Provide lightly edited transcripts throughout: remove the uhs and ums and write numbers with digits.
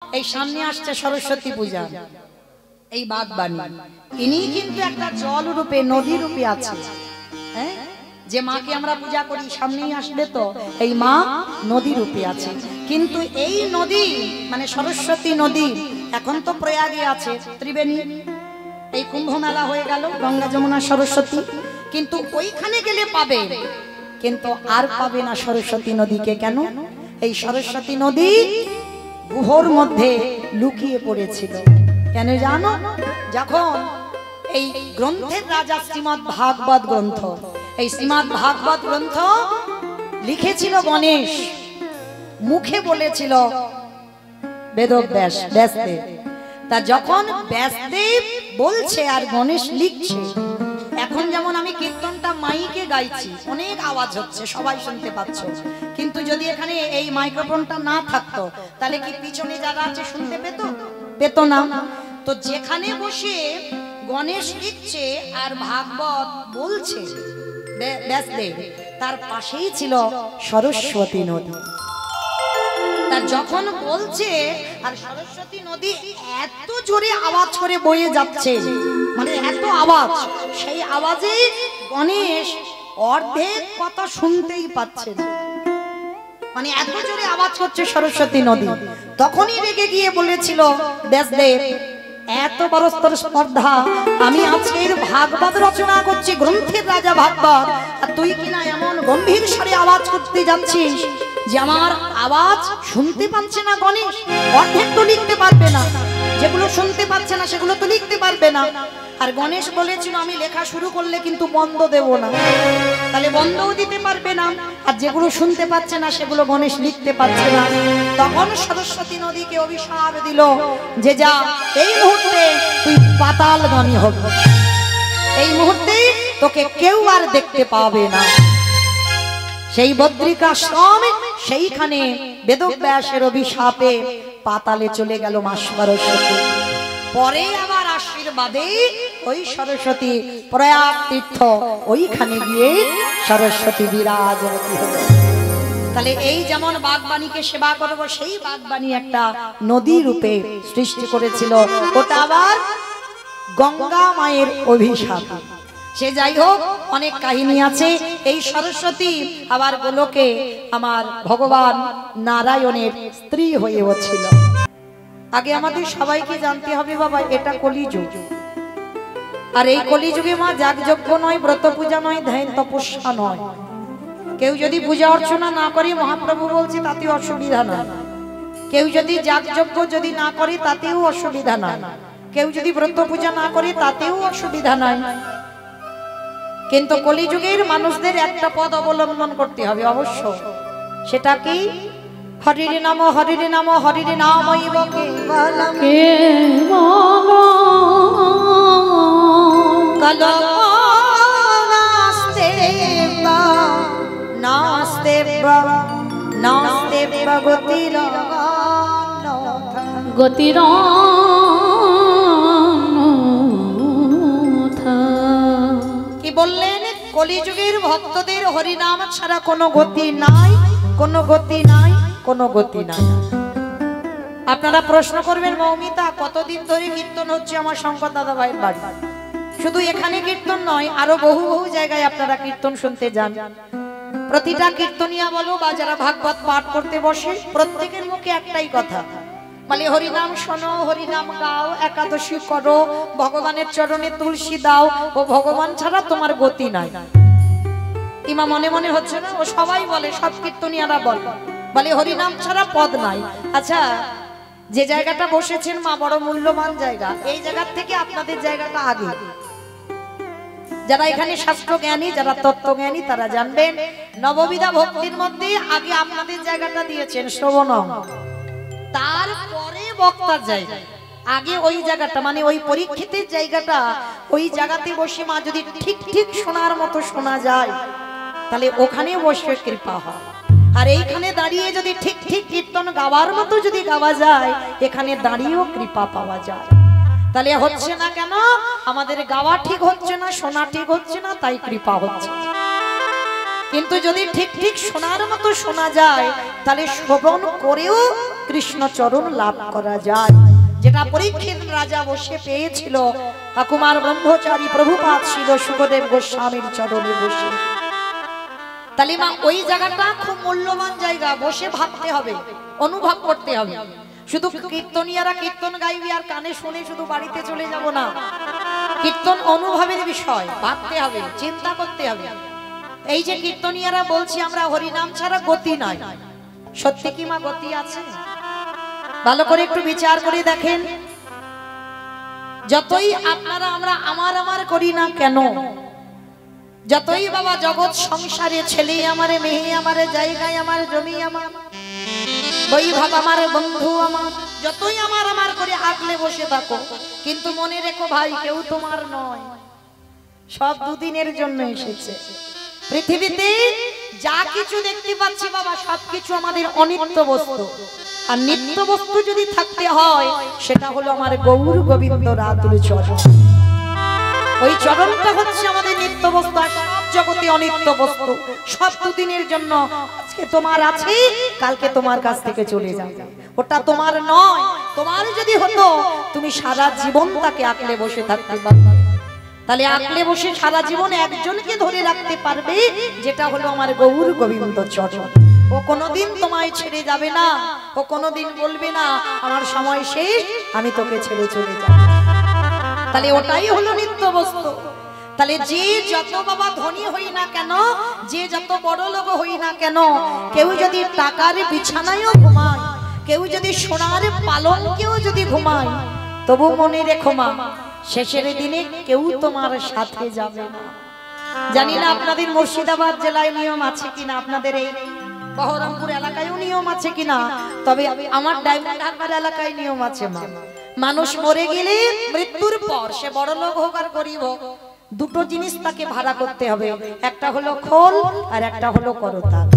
এই সামনে আসছে সরস্বতী পূজা, এই বাগবানী ইনি কিন্তু একটা জল রূপে নদী রূপে আছে। হ্যাঁ, যে মাকে আমরা পূজা করি সামনেই আসবে, তো এই মা নদী রূপে আছে। কিন্তু এই নদী মানে সরস্বতী নদী এখন তো প্রয়াগে আছে, ত্রিবেণী, এই কুম্ভ মেলা হয়ে গেল, গঙ্গা যমুনা সরস্বতী, কিন্তু ওইখানে গেলে পাবে, কিন্তু আর পাবে না সরস্বতী নদীকে। কেন? এই সরস্বতী নদী গুহর মধ্যে লুকিয়ে পড়েছিল। কেন জানো? যখন এই গ্রন্থের রাজা শ্রীমদ্ ভাগবত গ্রন্থ, এই শ্রীমদ্ ভাগবত গ্রন্থ লিখেছিল গণেশ, মুখে বলেছিল বেদব্যাস, ব্যাসদেব। তা যখন ব্যাসদেব বলছে আর গণেশ লিখছে, এখন যেমন আমি কীর্তনটা মাইকে গাইছি, অনেক আওয়াজ হচ্ছে, সবাই শুনতে পাচ্ছ, কিন্তু যদি এখানে এই মাইক্রোফোনটা না থাকতো তাহলে কি পিছনে যারা আছে শুনতে পেত না? তো যেখানে বসে গণেশ লিখছে আর ভাগবত বলছে ব্যাসদেব, তার পাশেই ছিল সরস্বতী নদী। তার যখন বলছে আর সরস্বতী নদী এত জোরে আওয়াজ করে বয়ে যাচ্ছে, মানে এত আওয়াজ, সেই আওয়াজে গণেশ অর্ধেক কথা শুনতেই পাচ্ছে না, মানে এত জোরে আওয়াজ করছে সরস্বতী নদী। তখনই রেগে গিয়ে বলেছিল ব্যাসদেব, এত বড় স্পর্ধা, আমি আজকের ভাগবত রচনা করছি, গ্রন্থের রাজা ভাগবত, আর তুই কিনা এমন গম্ভীর স্বরে আওয়াজ করতে যাচ্ছিস যে আমার আওয়াজ শুনতে পাচ্ছে না গণেশ, অর্ধেক তো লিখতে পারবে না, যেগুলো শুনতে পাচ্ছে না সেগুলো তো লিখতে পারবে না। আর গণেশ বলেছিল আমি লেখা শুরু করলে কিন্তু বন্ধ দেব না, তাহলে বন্ধও দিতে পারবে না, আর যেগুলো শুনতে পাচ্ছে না সেগুলো গণেশ লিখতে পারছে না। তখন সরস্বতী নদীকে অভিশাপ দিল যে যা, এই মুহূর্তে তুই পাতালগামী হবে, এই মুহূর্তে তোকে কেউ আর দেখতে পাবে না। সেই বদ্রিকাশ্রম, সেইখানে বেদব্যাসের অভিশাপে পাতালে চলে গেল মা সরস্বতী। পরে আবার আশীর্বাদে ওই সরস্বতী প্রয়াগ তীর্থ, ওইখানে গিয়ে সরস্বতী বিরাজমান হল। তাহলে এই যেমন বাগবাণীকে সেবা করব, সেই বাগবাণী একটা নদী রূপে সৃষ্টি করেছিল, ওটা আবার গঙ্গা মায়ের অভিশাপ। সে যাই হোক, অনেক কাহিনী আছে। এই সরস্বতী আবার গোলকে আমার ভগবান নারায়ণের স্ত্রী হয়েও ছিল। আগে আমাদের সবাইকে জানতে হবে বাবা, এটা কলিযুগ, আর এই কলিযুগে মা যাগযজ্ঞ নয়, ব্রত পূজা নয়, ধ্যান তপস্যা নয়। কেউ যদি পূজা অর্চনা না করে, মহাপ্রভু বলছে তাতে অসুবিধা না, কেউ যদি যাগযজ্ঞ যদি না করে তাতেও অসুবিধা না, কেউ যদি ব্রত পূজা না করে তাতেও অসুবিধা নাই, কিন্তু কলিযুগের মানুষদের একটা পদ অবলম্বন করতে হবে অবশ্য। সেটা কি? হরির নাম, হরির নাম, হরির নামৈব কেবলম, নাস্তে নাস্তে নাস্তে গতির গতির। কি বললেন? কলিযুগের ভক্তদের হরিনাম ছাড়া কোনো গতি নাই, কোনো গতি নাই, কোনো গতি নাই। আপনারা প্রশ্ন করবেন, মৌমিতা কতদিন ধরে কীর্তন হচ্ছে আমার শঙ্কর দাদা ভাইয়ের বাড়ি? শুধু এখানে কীর্তন নয়, আরো বহু বহু জায়গায় আপনারা কীর্তন শুনতে যান। প্রতিটা কীর্তনিয়া বলো বা যারা ভাগবত পাঠ করতে বসে, প্রত্যেকের মুখে একটাই কথা, বলে হরিনাম শোনো, হরিনাম গাও, একাদশী করো, ভগবানের চরণে তুলসী দাও, ও ভগবান ছাড়া তোমার গতি নাই। ইমা মনে মনে হচ্ছে না? ও সবাই বলে, সব কীর্তনিয়ারা বলে হরিনাম ছাড়া পদ নাই। আচ্ছা, যে জায়গাটা বসেছেন মা, বড় মূল্যবান জায়গা, এই জায়গার থেকে আপনাদের জায়গাটা আগে। যারা এখানে শাস্ত্র জ্ঞানী, যারা তত্ত্ব জ্ঞানী, তারা জানবেন নববিধা ভক্তির মধ্যে আগে আপনাদের জায়গাটা দিয়েছেন শ্রবণ, তারপরে বক্তার জায়গা, আগে ওই জায়গাটা, মানে ওই পরীক্ষিতের জায়গাটা, ওই জায়গাতে বসে মা যদি ঠিক ঠিক শোনার মতো শোনা যায় তাহলে ওখানে বসে কৃপা হয়। আর এইখানে দাঁড়িয়ে যদি ঠিক ঠিক কীর্তন গাওয়ার মতো যদি গাওয়া যায়, এখানে দাঁড়িয়েও কৃপা পাওয়া যায়। তাহলে হচ্ছে না কেন? আমাদের গাওয়া ঠিক হচ্ছে না, শোনা ঠিক হচ্ছে না, তাই কৃপা হচ্ছে। কিন্তু যদি ঠিক ঠিক শোনার মতো শোনা যায়, তাহলে শ্রবণ করেও কৃষ্ণ চরণ লাভ করা যায়, যেটা পরীক্ষিত রাজা বসে পেয়েছিল। কুমার ব্রহ্মচারী প্রভুপাদ ছিল সুখদেব গোস্বামীর চরণে বসে। তাহলে মা ওই জায়গাটা খুব মূল্যবান জায়গা, বসে ভাবতে হবে, অনুভব করতে হবে। শুধু কীর্তনিয়ারা কীর্তন গাইবি আর কানে শুনে শুধু বাড়িতে চলে যাব না। কীর্তন অনুভবের বিষয়, ভাবতে হবে, চিন্তা করতে হবে। এই যে কীর্তনিয়ারা বলছি আমরা হরিনাম ছাড়া গতি নাই, সত্যি কি মা গতি আছে? ভালো করে একটু বিচার করে দেখেন। যতই আপনারা আমরা আমার আমার করি না কেন, যতই বাবা জগৎ সংসারে ছেলে আমারে, মেয়ে আমারে, জায়গায় আমার, জমি আমার, বৈভব আমার, বন্ধু আমার, যতই আমার আমার করে আগলে বসে থাকো, কিন্তু মনে রেখো ভাই, কেউ তোমার নয়, সব দুদিনের জন্য এসেছে। পৃথিবীতে যা কিছু দেখতে পাচ্ছি বাবা, সবকিছু আমাদের অনিত্য বস্তু। আর নিত্য বস্তু যদি থাকতে হয়, সেটা হলো আমার গৌর গোবিন্দ রাতুল চরণ। ওই চরণটা হচ্ছে আমাদের নিত্য বস্তু। আর সব জগতে অনিত্য বস্তু, সব দুদিনের জন্য। আজকে তোমার আছে, কালকে তোমার কাছ থেকে চলে যাবে, ওটা তোমার নয়। তোমার যদি হতো, তুমি সারা জীবন তাকে আঁকলে বসে থাকতে পারবে। তাহলে আঁকলে বসে সারা জীবন একজনকে ধরে রাখতে পারবে, যেটা হলো আমার গৌর গোবিন্দ চরণ। ও কোনোদিন তোমায় ছেড়ে যাবে না, ও কোনোদিন বলবে না আমার সময় শেষ, আমি তোকে ছেড়ে চলে যাব। তাহলে ওটাই হলো নিত্য বস্তু। তাহলে যে যত বাবা ধনী হই না কেন, যে যত বড় লোক হই না কেন, কেউ যদি টাকার বিছানায়ও ঘুমায়, কেউ যদি সোনার পালঙ্কেও যদি ঘুমায়, তবু মনে রেখো মা, শেষের দিনে কেউ তোমার সাথে যাবে না। জানি না আপনাদের মুর্শিদাবাদ জেলায় নিয়ম আছে কিনা, আপনাদের এই বহরমপুর এলাকায়ও নিয়ম আছে কিনা, তবে আমার ডায়মন্ড হারবার এলাকায় নিয়ম আছে মা। মানুষ মরে গেলে মৃত্যুর পর, সে বড় লোক হোক আর গরিব হোক, দুটো জিনিস তাকে ভাড়া করতে হবে, একটা হলো খোল আর একটা হলো করতাল।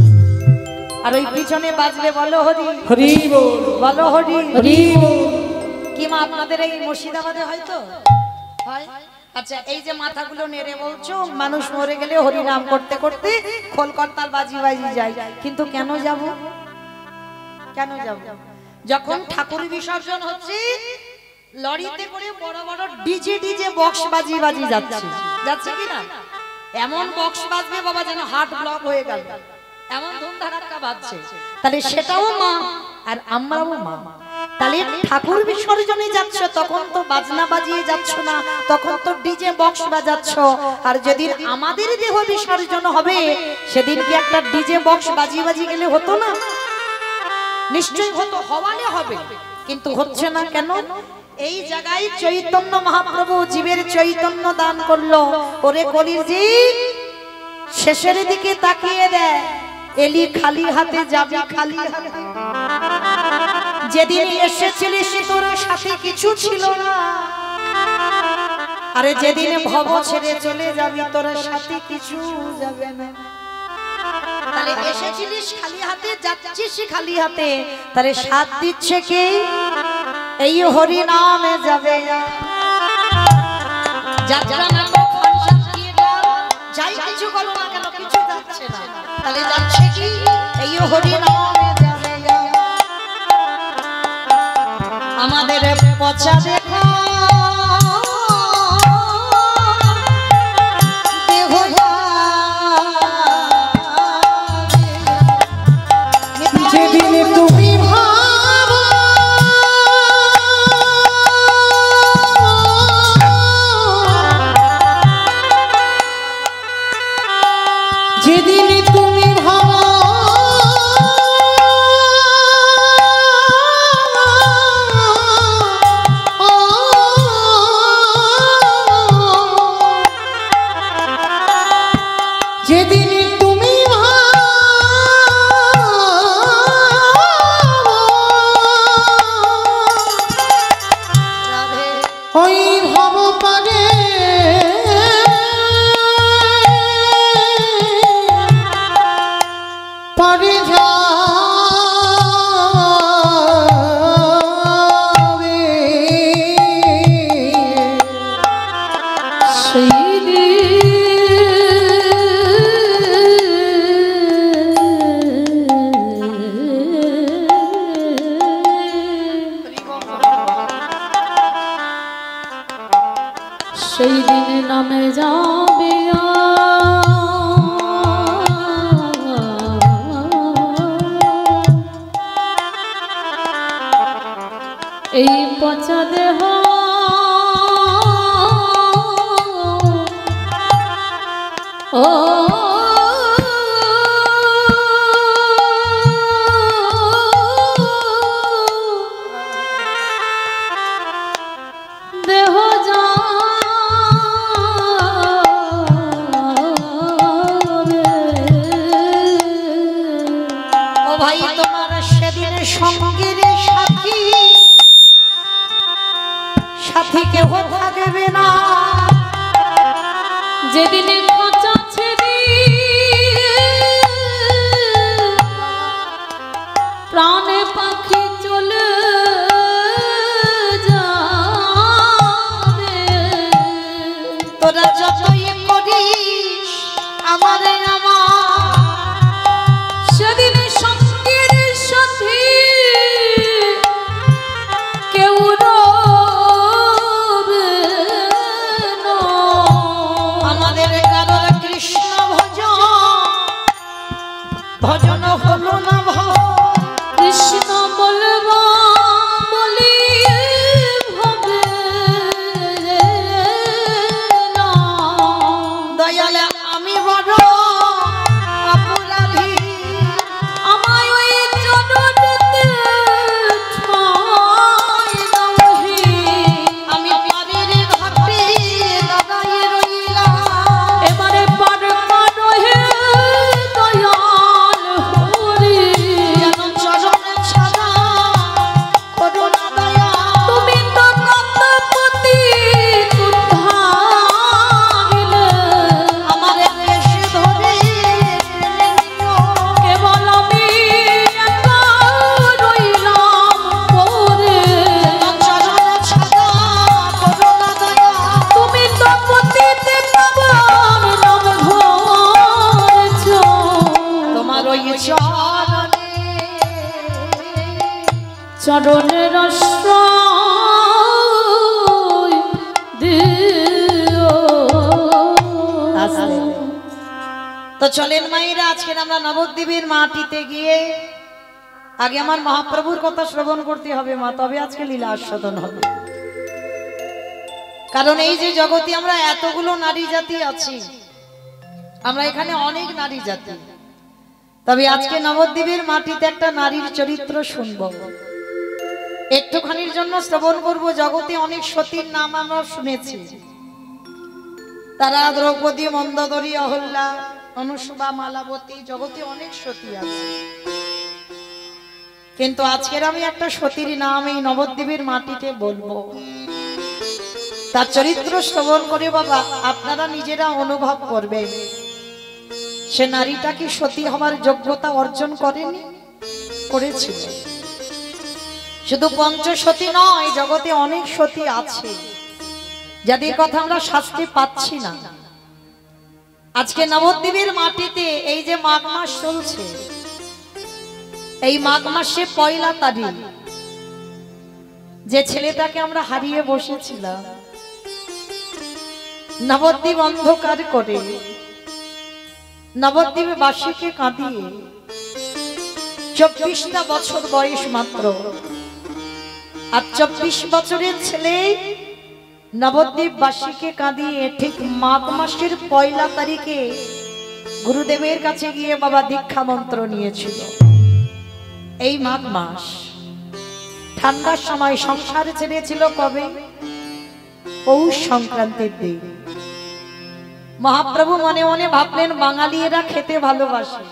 আর ওই পিছনে বাজবে বলো হরি হরি বল, বলো হরি হরি বল। কি মা আপনাদের এই মুর্শিদাবাদে হয়তো হয়? আচ্ছা, এই যে মাথাগুলো নেড়ে বলছো মানুষ মরে গেলে হরি নাম করতে করতে খোল করতাল বাজি বাজি যায়, কিন্তু কেন যাব? কেন যাব? যখন ঠাকুর বিসর্জন হচ্ছে, লরিতে করে বড় বড় ডিজে বক্স বাজি বাজি যাচ্ছে কিনা? এমন বক্স বাজবে বাবা যেন হার্ট ব্লক হয়ে গেল, এমন ধুম ধারাক্কা বাজছে। তাহলে সেটাও মা আর আমরাও মা। তাহলে ঠাকুর বিসর্জনে যাচ্ছ, তখন তো বাজনা বাজিয়ে যাচ্ছ না, তখন তো ডিজে বক্স বাজাচ্ছ। আর যেদিন আমাদের দেহ বিসর্জন হবে, সেদিন কি একটা ডিজে বক্স বাজিয়ে বাজিয়ে গেলে হতো না? নিশ্চয়ই হতো, হওয়ালে হবে, কিন্তু হচ্ছে না কেন? এই জায়গায় চৈতন্য মহাপ্রভু জীবের চৈতন্য দান করলো। ওরে কলির জীব, শেষের দিকে তাকিয়ে দেয়, এলি খালি হাতে যাবি খালি হাতে। যেদিন এসেছিলিস তোর সাথে কিছু ছিল না, আরে যেদিন ভব ছেড়ে চলে যাবি তোর সাথে কিছু যাবে না। তাহলে এসেছিলিস খালি হাতে, যাচ্ছিস খালি হাতে, তাহলে সাথ দিচ্ছে কে? এই হরি নামে যাবে। যাত্রা নাটক ফাংশন থিয়েটার যাই কিছু করো না কেন, কিছু যাচ্ছে না। তাহলে যাচ্ছে কি? এই হরি নামে যাবে। আমাদের পচা দেখা যেদিন তুমি সেই দিনে নামে যাবে এই পচা দেহ ও দেহ ও ভাই তোমার সেদিন সঙ্গের সাথী সাথী কেহ থাকবে না যেদিন খাঁচা ছেড়ে প্রাণে পাখি চলে যাবে তোরা যতই করিস আমারে আমার সেদিন সঙ্গের সাথে কেউ রবে না। আমাদের কারোর কৃষ্ণ ভজন হলো না কৃষ্ণ বলবো বলি হবে না। দয়ালে আমি বড় অপরাধী আমায় ওই চরণেতে ঠাঁই দাও হে। আমি পারের ঘাটে দাঁড়ায়ে রইলাম এবারে পার পারো হে দয়াল হরি। যেন চরণে ছাড়া করো না দয়া তুমি তো কতপতি তুধারিলে আমার কেশ ধরে টেনে নিও কেবল আমি একা রইলাম পরে। চরণে ছাড়া করো না দয়া তুমি তো পতিতে পাবন নাম ধরেছ তোমার ওই চরণে চরণের আশ্রয় দিও। তো চলেন মায়েরা আজকে আমরা নবদ্বীপের মাটিতে গিয়ে আগে আমার মহাপ্রভুর কথা শ্রবণ করতে হবে মা, তবে আজকে লীলা আস্বাদন হবে। কারণ এই যে জগতে আমরা এতগুলো নারী জাতি আছি, আমরা এখানে অনেক নারী জাতি, তবে আজকে নবদ্বীপের মাটিতে একটা নারীর চরিত্র শুনব, একটুখানির জন্য শ্রবণ করব। জগতে অনেক সতীর নাম আমরা শুনেছি, তারা দ্রৌপদী, মন্দোদরী, অহল্যা, অনুসুবা, মালাবতী, জগতে অনেক সতী আছে। কিন্তু আজকের আমি একটা সতীর নাম এই নবদ্বীপের মাটিতে বলবো, তার চরিত্র শ্রবণ করে বাবা আপনারা নিজেরা অনুভব করবেন সে নারীটা কি সতী হওয়ার যোগ্যতা অর্জন করেনি, করেছিল। শুধু পঞ্চসতী নয়, জগতে অনেক সতী আছে যাদের কথা আমরা শাস্তি পাচ্ছি না। আজকে নবদ্বীপের মাটিতে এই যে মাঘ মাস চলছে, এই মাঘ মাসে পয়লা তারিখ যে ছেলেটাকে আমরা হারিয়ে বসেছিলাম, নবদ্বীপ অন্ধকার করে নবদ্বীপে বাসীকে কাঁদিয়ে 24টা বছর বয়স মাত্র, আর 24 বছরের ছেলে নবদ্বীপ বাসীকে কাঁদিয়ে ঠিক মাঘ মাসের পয়লা তারিখে গুরুদেবের কাছে গিয়ে বাবা দীক্ষা মন্ত্র নিয়েছিল। এই মাঘ মাস ঠান্ডার সময় সংসার ছেড়েছিল কবে? পৌষ সংক্রান্তির দিন। মহাপ্রভু মনে মনে ভাবলেন বাঙালিরা খেতে ভালোবাসে,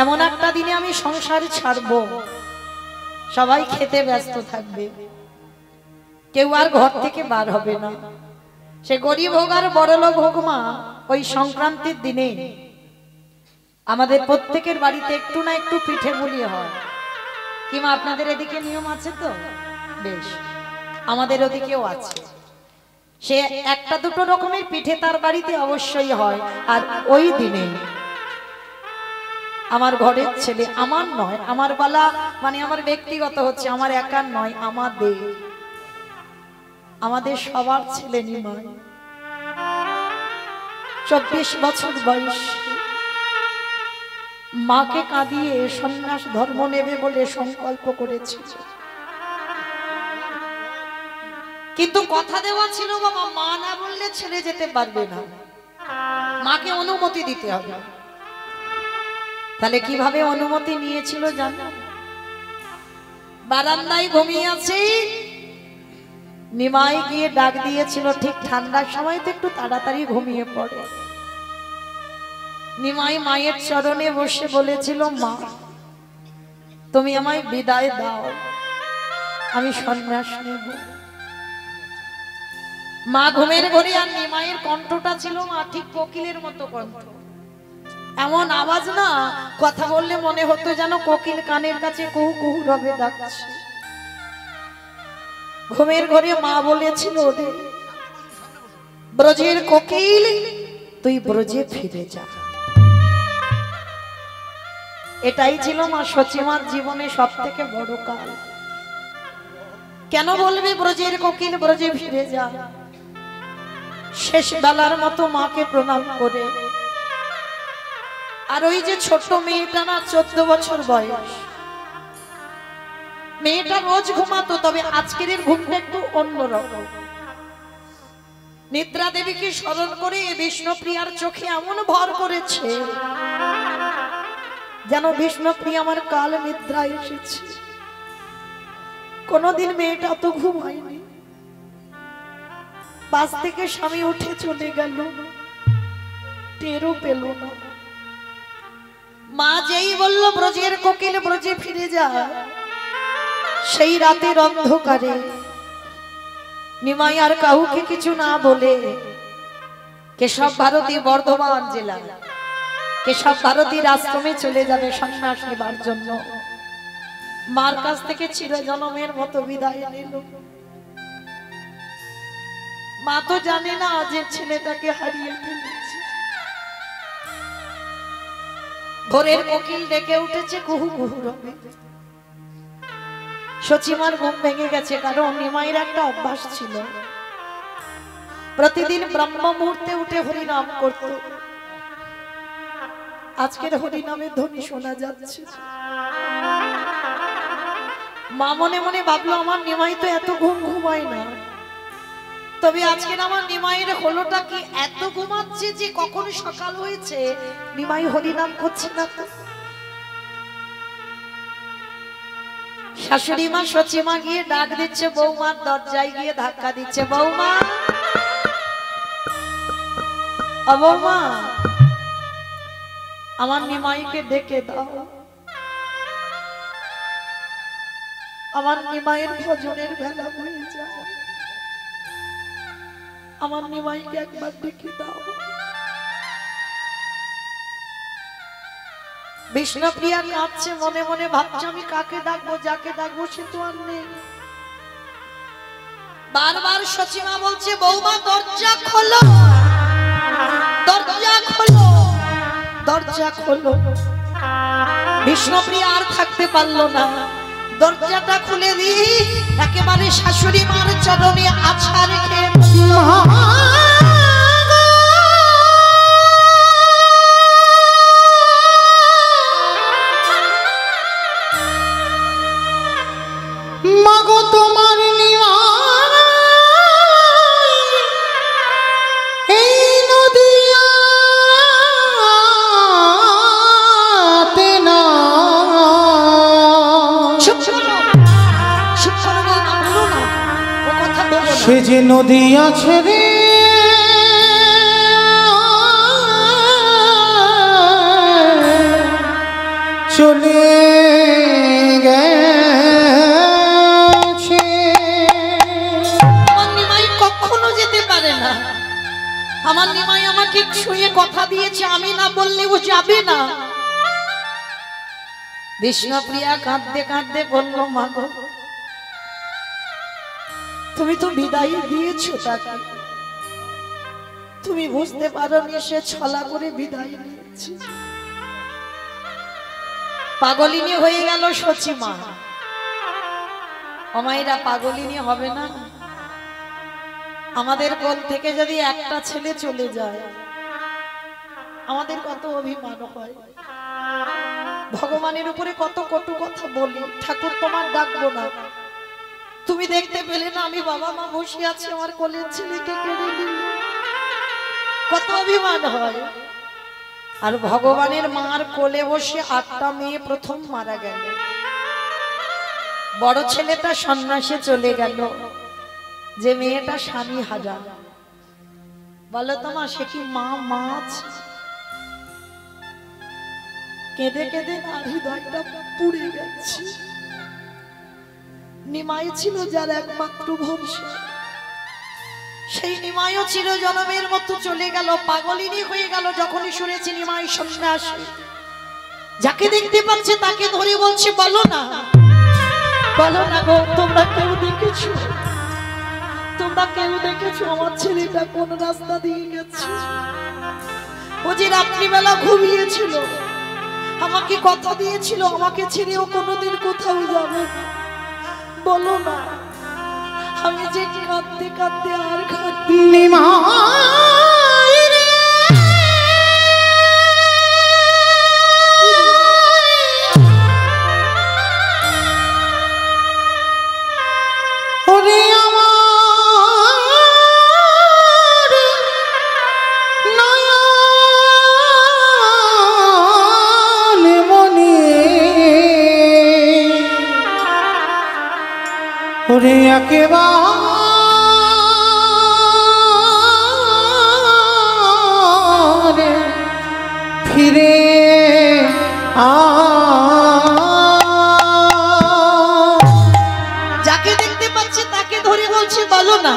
এমন একটা দিনে আমি সংসার ছাড়বো, সবাই খেতে ব্যস্ত থাকবে, কেউ আর ঘর থেকে বার হবে না। সে গরিব হোক আর বড়লোক হোক মা, ওই সংক্রান্তির দিনে আমাদের প্রত্যেকের বাড়িতে একটু না একটু পিঠে পুলি হয়। কিংবা আপনাদের এদিকে নিয়ম আছে তো? বেশ, আমাদের ওদিকেও আছে। সে একটা দুটো রকমের পিঠে তার বাড়িতে অবশ্যই হয়। আর ওই দিনে আমার ঘরের ছেলে, আমার নয়, আমার বলা মানে আমার ব্যক্তিগত হচ্ছে, আমার একার নয়, আমাদের আমাদের সবার ছেলে নিমাই 24 বছর বয়স, মাকে কাঁদিয়ে সন্ন্যাস ধর্ম নেবে বলে সংকল্প করেছিল। কিন্তু কথা দেওয়া ছিল বাবা, মা না বললে ছেড়ে যেতে পারবে না, মাকে অনুমতি দিতে হবে। তাহলে কিভাবে অনুমতি নিয়েছিল জানো? বারান্দায় ঘুমিয়ে আছে, নিমাই গিয়ে ডাক দিয়েছিল। ঠিক ঠান্ডার সময় তো একটু তাড়াতাড়ি ঘুমিয়ে পড়ে। নিমাই মায়ের চরণে বসে বলেছিল, মা তুমি আমায় বিদায় দাও, আমি সন্ন্যাস নেব। মা ঘুমের ঘরে, আর নিমাইয়ের কণ্ঠটা ছিল মা ঠিক কোকিলের মতো কণ্ঠ, এমন আওয়াজ না, কথা বললে মনে হতো যেন কোকিল কানের কাছে কুহু কুহু রবে ডাকছে। ঘুমের ঘরে মা বলেছিল, ওরে ব্রজের কোকিল তুই ব্রজে ফিরে যা। এটাই ছিল মা সচিমার জীবনে সব থেকে বড় কাল। কেন বলবে ব্রজের কোকিল ব্রজে ফিরে যা? শেষ বেলার মতো মাকে প্রণাম করে, আর ওই যে ছোট মেয়েটা না, 14 বছর বয়স, মেয়েটা রোজ ঘুমাতো, তবে আজকের ঘুমটা একটু অন্যরকম। নিদ্রা দেবীকে স্মরণ করে বিষ্ণুপ্রিয়ার চোখে এমন ভর করেছে যেন বিষ্ণুপ্রিয়া আমার কাল নিদ্রা এসেছে। কোনদিন মেয়েটা তো ঘুমায়নি, বাস থেকে স্বামী উঠে চলে গেল, টেরও পেল না। মা যেই বলল ব্রজের কোকিল ব্রজে ফিরে যা, সেই রাতের অন্ধকারে নিমাই আর কাউকে কিছু না বলে কেশব ভারতী বর্ধমান জেলা কেশব ভারতীর আশ্রমে চলে যাবে সন্ন্যাস নেবার জন্য। মার কাছ থেকে চিরজনমের মতো বিদায় নিল। মা তো জানে না যে ছেলেটাকে হারিয়ে ফেলেছে। ভোরের কোকিল ডেকে উঠেছে, কুহু কুহু রবে। সচিমার ঘুম ভেঙে গেছে, কারণ নিমাইয়ের একটা অভ্যাস ছিল, প্রতিদিন ব্রহ্ম মুহূর্তে উঠে হরিনাম করত। আজকের হরিনামের ধ্বনি শোনা যাচ্ছে। মা মনে মনে ভাবলো, আমার নিমাই তো এত ঘুম ঘুমায় না, তবে আজকের আমার নিমাইয়ের হলোটা কি, এত ঘুমাচ্ছে যে কখন সকাল হয়েছে নিমাই হরিনাম করছে না। শাশুড়ি মা সচিমা গিয়ে ডাক দিচ্ছে, বৌমার দরজায় গিয়ে ধাক্কা দিচ্ছে, বৌমা ও বৌমা, আমার নিমাইকে ডেকে দাও, আমার নিমাইয়ের ভজনের বেলা হয়ে যায়, আমার নিমাইকে একবার ডেকে দাও। বিষ্ণুপ্রিয়া কাঁদছে, মনে মনে ভাবছে, আমি কাকে ডাকবো, যাকে ডাকবো সে তো আর নেই। বারবার সচিমা বলছে, বৌমা দরজা খোলো, দরজা খোলো, দরজা খোলো। বিষ্ণুপ্রিয়া আর থাকতে পারলো না, দরজাটা খুলে দিয়ে একেবারে শাশুড়ি মার চরণে আছাড় রেখে, মাগো তোমার নিমাই এই নদিয়াতে না, সে যে নদী আছে রে চলে গেছে। আমার নিমাই কখনো যেতে পারে না, আমার নিমাই আমাকে শুয়ে কথা দিয়েছে, আমি না বললে ও যাবে না। বিষ্ণুপ্রিয়া কাঁদতে কাঁদতে বলল, মা গো, তুমি তো বিদায় দিয়েছো তাকে, তুমি বুঝতে পারোনি সে ছলা করে বিদায় নিয়েছে। পাগলিনী হয়ে গেল সচিমা। অমাইরা পাগলিনী হবে না? আমাদের কোল থেকে যদি একটা ছেলে চলে যায় আমাদের কত অভিমান হয়, ভগবানের উপরে কত কটু কথা বলি, ঠাকুর তোমার ডাকবো না, তুমি দেখতে পেলে না আমি বাবা মা বসে আছি, আমার কোলের ছেলেকে কেড়ে নিল, কত অভিমান হয়। আর ভগবানের মার কোলে বসে 8টা মেয়ে প্রথম মারা গেল, বড় ছেলেটা সন্ন্যাসে চলে গেল, যে মেয়েটা স্বামী হারা। বলো তোমার সে কি মা মাছ? কেঁদে কেঁদে আর হৃদয়টা পুড়ে গেছে। নিমাই ছিল যার একমাত্র ভরসা, সেই নিমাইও চিরজনমের মতো চলে গেল, পাগলিনী হয়ে গেল যখনই শুনেছি নিমাই সন্ন্যাসী। যাকে দেখতে পাচ্ছে তাকে ধরে বলছে বলো না, বলো না গো, তোমরা কেউ দেখেছো, তোমরা কেউ দেখেছো আমার ছেলেটা কোন রাস্তা দিয়ে গেছে? ও যে রাত্রিবেলা ঘুমিয়েছিল, আমাকে কথা দিয়েছিল আমাকে ছেড়েও কোনোদিন কোথাও যাবে না, বলো না। আমি যে কাঁদতে কাঁদতে আর কাঁদতে নিমাই রে, ওরে আমার নয়ন মনি, ওরে একেবারে ফিরে আ। যাকে দেখতে পাচ্ছে তাকে ধরে বলছে বলো না,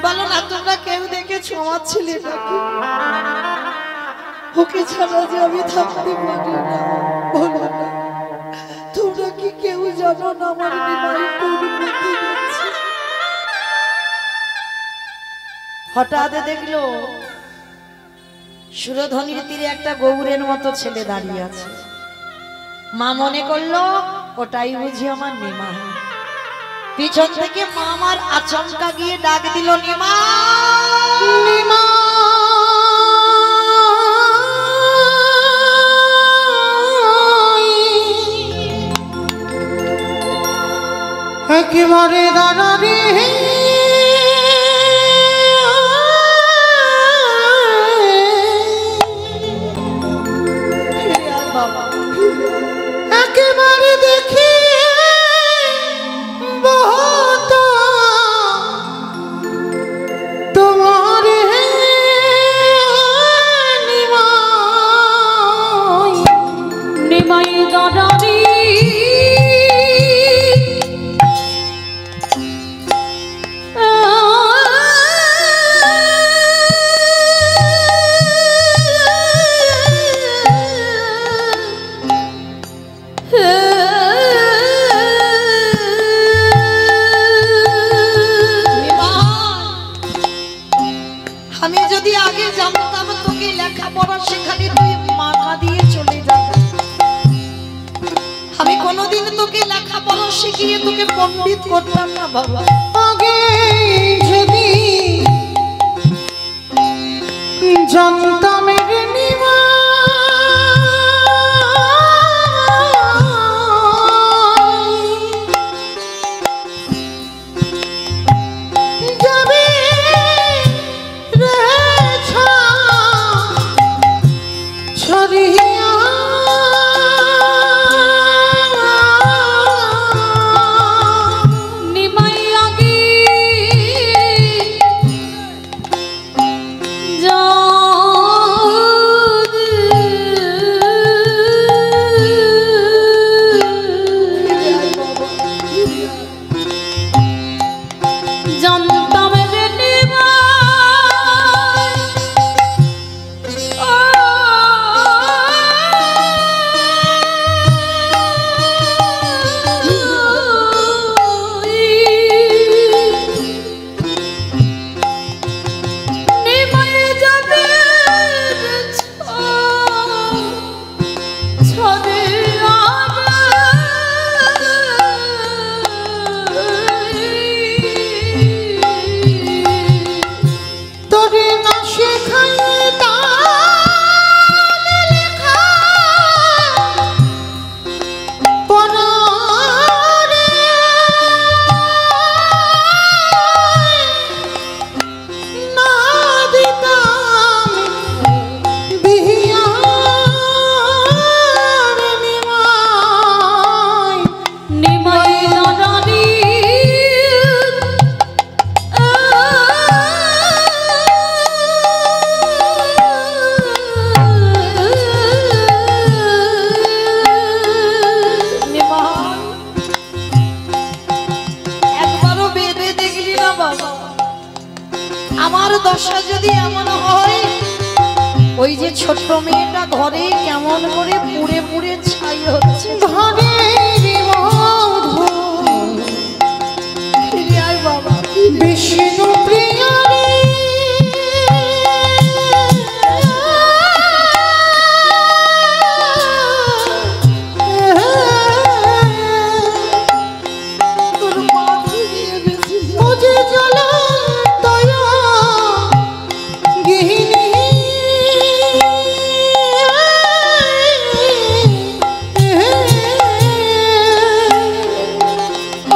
বলো না, তোমরা কেউ দেখেছো আমার ছেলেটাকে? ওকে ছাড়া যে আমি থাকতে পারি না, বলো না। তোমরা কি কেউ জানো না আমার নিমাই কোন পথে যাচ্ছে? হঠাৎ দেখলো সুরধনির তীরে একটা গৌরের মতো ছেলে দাঁড়িয়ে আছে। মা মনে করলো ওটাই বুঝি আমার নিমাই। পিছন থেকে মা আমার আচমকা গিয়ে ডাক দিল নিমা, নিমাই একেবারে দাঁড়ারে, একেবারে দেখি বহুত তোমার নিমাই, নিমাই দাদারি আমি যদি আগে জানতাম তোকে লেখাপড়া শেখালে তুই মাথা দিয়ে চলে যাবে, আমি কোনোদিন তোকে লেখাপড়া শিখিয়ে তোকে পণ্ডিত করতাম না বাবা। আগে যদি জানতাম রে নিমাই, যাবে রে ছড়িয়া নিমাই আগে যা দাদারি একবারও ভেবে দেখলি না বাবা, আমার দশা যদি এমন হয়, ওই যে ছোট্ট মেয়েটা ঘরে কেমন করে পুড়ে পুড়ে ছাই হচ্ছে, ঘরে ফিরে আয় বাবা। বিষ্ণু প্রিয়ারে তোর মা ফিরিয়ে গেছে। মুঝে জ্বালা দয়া গিহিনী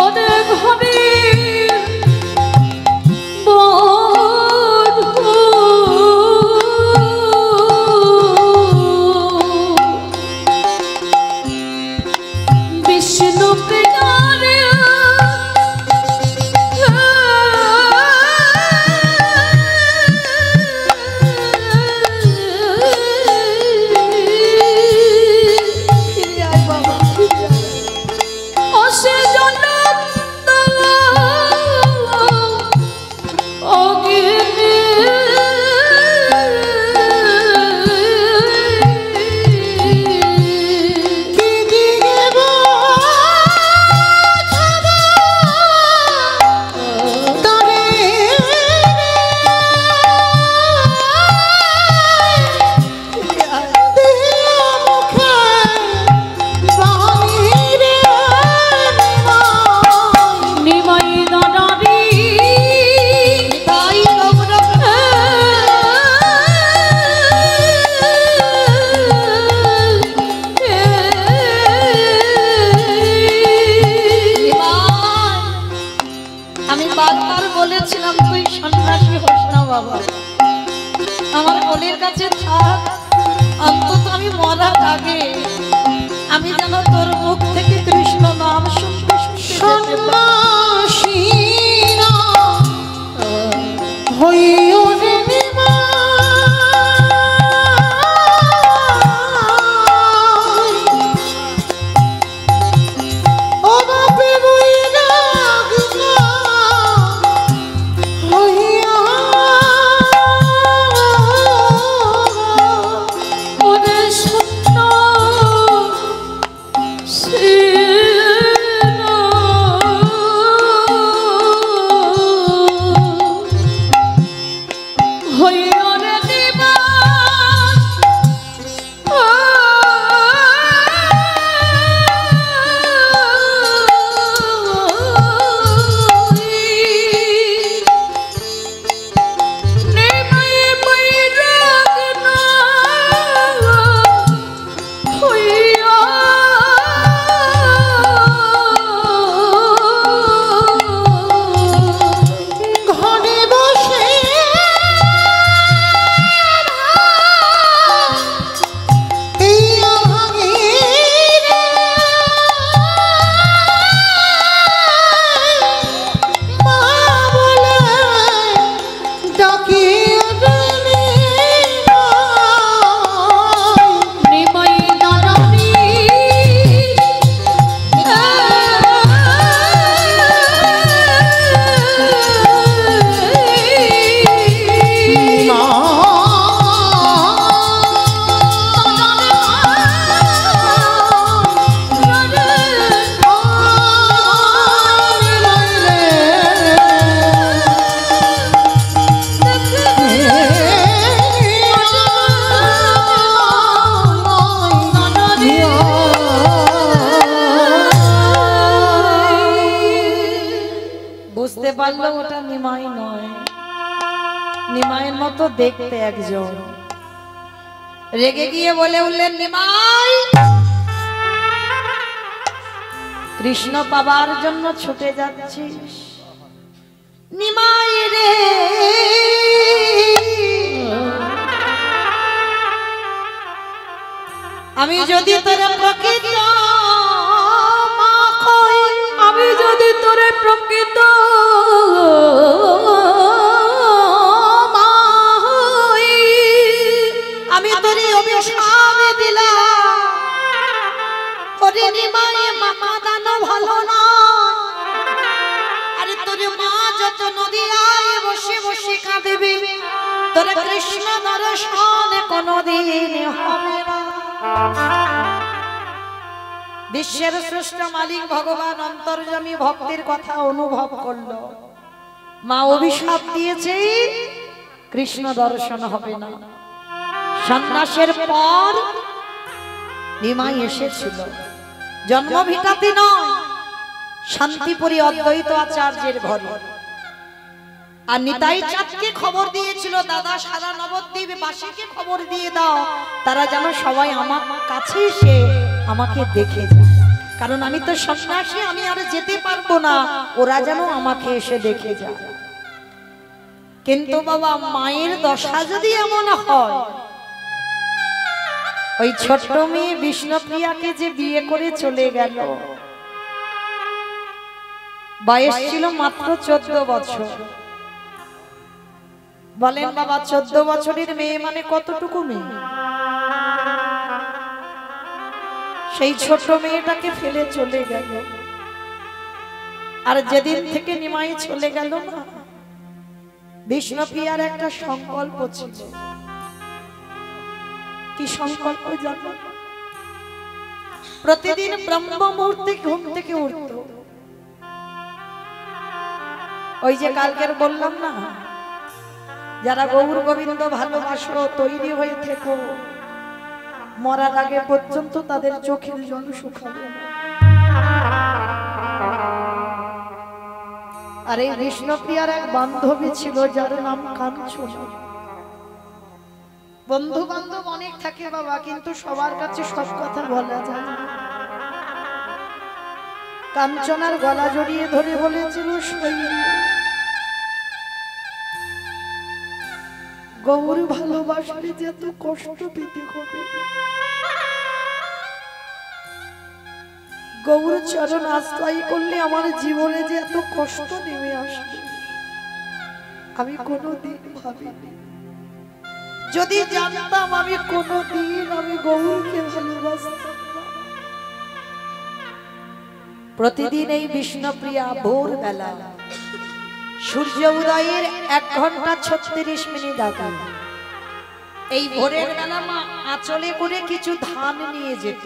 ওদের ঘরে বধূ বিষ্ণু প্রিয়ারে ফিরে আয় বাবা, ফিরে আয়। অসে জনন্ত অগ্নি কি দিগে বাছাবা তরে ফিরে আয়। দেহ মুখে বাণীরে নিমাই দাদারি তাই গৌরব আমি বারবার বলেছিলাম তুই সন্ন্যাসী হোস না বাবা, আমার কোলের কাছে থাক, অন্তত আমি মরার আগে আমি যেন তোর মুখ থেকে কৃষ্ণ নাম শুনতে শুনতে যেতে পারি। সন্ন্যাসীনা হইও রে নিমাই। ও বাপে বৈরাগ হইয়া ওদের সত্য হইরে দিবা নেমাই বৈরাগ না হইয়া ঘরে বসে এই আহাগীরে মা বলে ডাকি রে নিমাই। নিমাই দাদারি বুঝতে পারলো ওটা নিমাই নয়, নিমাইয়ের মতো দেখতে একজন। রেগে গিয়ে বলে উঠলেন, নিমাই কৃষ্ণ পাবার জন্য ছুটে যাচ্ছিস? নিমাই রে আমি যদি তোর প্রকৃত মা কই, আমি তোর কৃষ্ণ দর্শন কোনদিন হবে না। বিশ্বের শ্রেষ্ঠ মালিক ভগবান অন্তর্যামী ভক্তের কথা অনুভব করলো। মা অভিশাপ দিয়েছে কৃষ্ণ দর্শন হবে না। সন্ন্যাসের পর নিমাই এসেছিল, জন্মভিটাতে নয়, শান্তিপুরী অদ্বৈত আচার্যের ঘরে। আর নিতাই চাঁদকে খবর দিয়েছিল, দাদা সারা নবদ্বীপ বাসীকে খবর দিয়ে দাও, তারা যেন সবাই আমার কাছে এসে আমাকে দেখে যায়, কারণ আমি তো সন্ন্যাসী, আমি আর যেতে পারবো না, ওরা যেন আমাকে এসে দেখে যায়। কিন্তু বাবা, মায়ের দশা যদি এমন হয়, ওই ছোট্ট মেয়ে বিষ্ণুপ্রিয়াকে যে বিয়ে করে চলে গেল, বয়স ছিল মাত্র 14 বছর। বলেন বাবা, 14 বছরের মেয়ে মানে কতটুকু মেয়ে? সেই ছোট মেয়েটাকে ফেলে চলে গেল। আর যেদিন থেকে নিমাই চলে গেল না, বিষ্ণুপ্রিয়ার একটা সংকল্প ছিল। কি সংকল্প জানো? প্রতিদিন ব্রহ্ম মুহূর্তে ঘুম থেকে উঠত। ওই যে কালকের বললাম না, যারা গৌর গোবিন্দ ভালোবাসো তৈরি হয়ে থেকো, মরার আগে পর্যন্ত তাদের চোখের জল শুকাবে না। আর এই বিষ্ণুপ্রিয়ার এক বান্ধবী ছিল, যার নাম কাঞ্চনা। বন্ধু বান্ধব অনেক থাকে বাবা, কিন্তু সবার কাছে সব কথা বলা যায় না। কাঞ্চনার গলা জড়িয়ে ধরে বলেছিল, গৌর ভালোবাসলে যে এত কষ্ট পেতে হবে, গৌর চরণ আশ্রয় করলে আমার জীবনে যে এত কষ্ট নেমে আসবে, আমি কোনোদিন ভাবিনি। যদি জানতাম, আমি কোনোদিন আমি গৌরকে ভালোবাসতাম না। প্রতিদিন এই বিষ্ণুপ্রিয়া ভোরবেলা সূর্য উদয়ের 1 ঘন্টা 36 মিনিট আগে, এই ভোরের বেলা মা আঁচলে করে কিছু ধান নিয়ে যেত।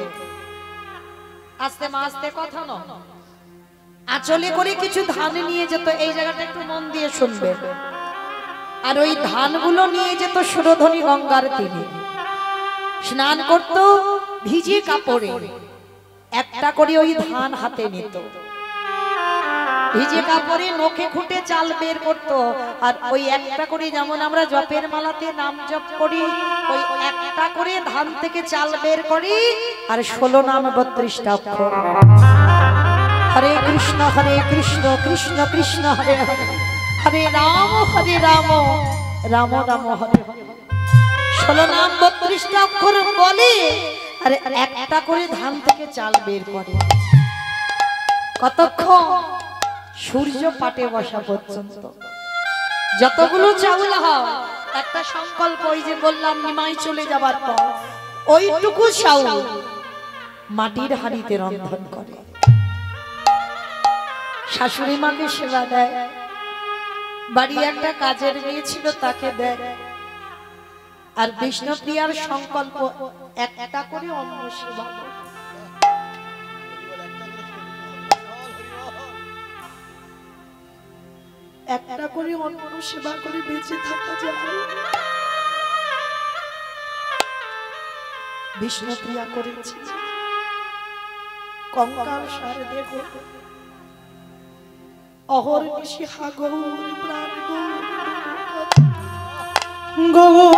আস্তে মা, আস্তে কথা নয়, আঁচলে করে কিছু ধান নিয়ে যেত। এই জায়গাটা একটু মন দিয়ে শুনবে। আর ওই ধানগুলো নিয়ে যেত সুরধনী গঙ্গার তীরে, স্নান করত ভিজে কাপড়ে, একটা করে ওই ধান হাতে নিত, ভিজে কাপড়ে নখে খুঁটে চাল বের করত। আর ওই একটা করে, যেমন আমরা জপের মালাতে নাম জপ করি, ওই একটা করে ধান থেকে চাল বের করি, আর 16 নাম 32টা অক্ষর, হরে কৃষ্ণ কৃষ্ণ কৃষ্ণ হরে হরে, হরে রাম রাম রাম হরে হরে, 16 নাম 32টা অক্ষর বলে, আর একটা করে ধান থেকে চাল বের করে। কতক্ষণ? সূর্য পাটে বসা পর্যন্ত। যতগুলো চাউল হয়, একটা সংকল্প, ওই যে বললাম নিমাই চলে যাবার পর, ওইটুকু চাউল মাটির হাঁড়িতে রন্ধন করে, শাশুড়ি মাকে সেবা দেয়, বাড়ি একটা কাজের মেয়ে ছিল তাকে দেয়। আর বিষ্ণুপ্রিয়ার সংকল্প, একটা করে অন্ন সেবা করে। একটা করে অন্ন সেবা করে বেঁচে থাকা যায়। বিষ্ণুপ্রিয়া করেছে। কঙ্কাল সার দেখো, অহর্নিশি হা গৌর প্রাণ গৌর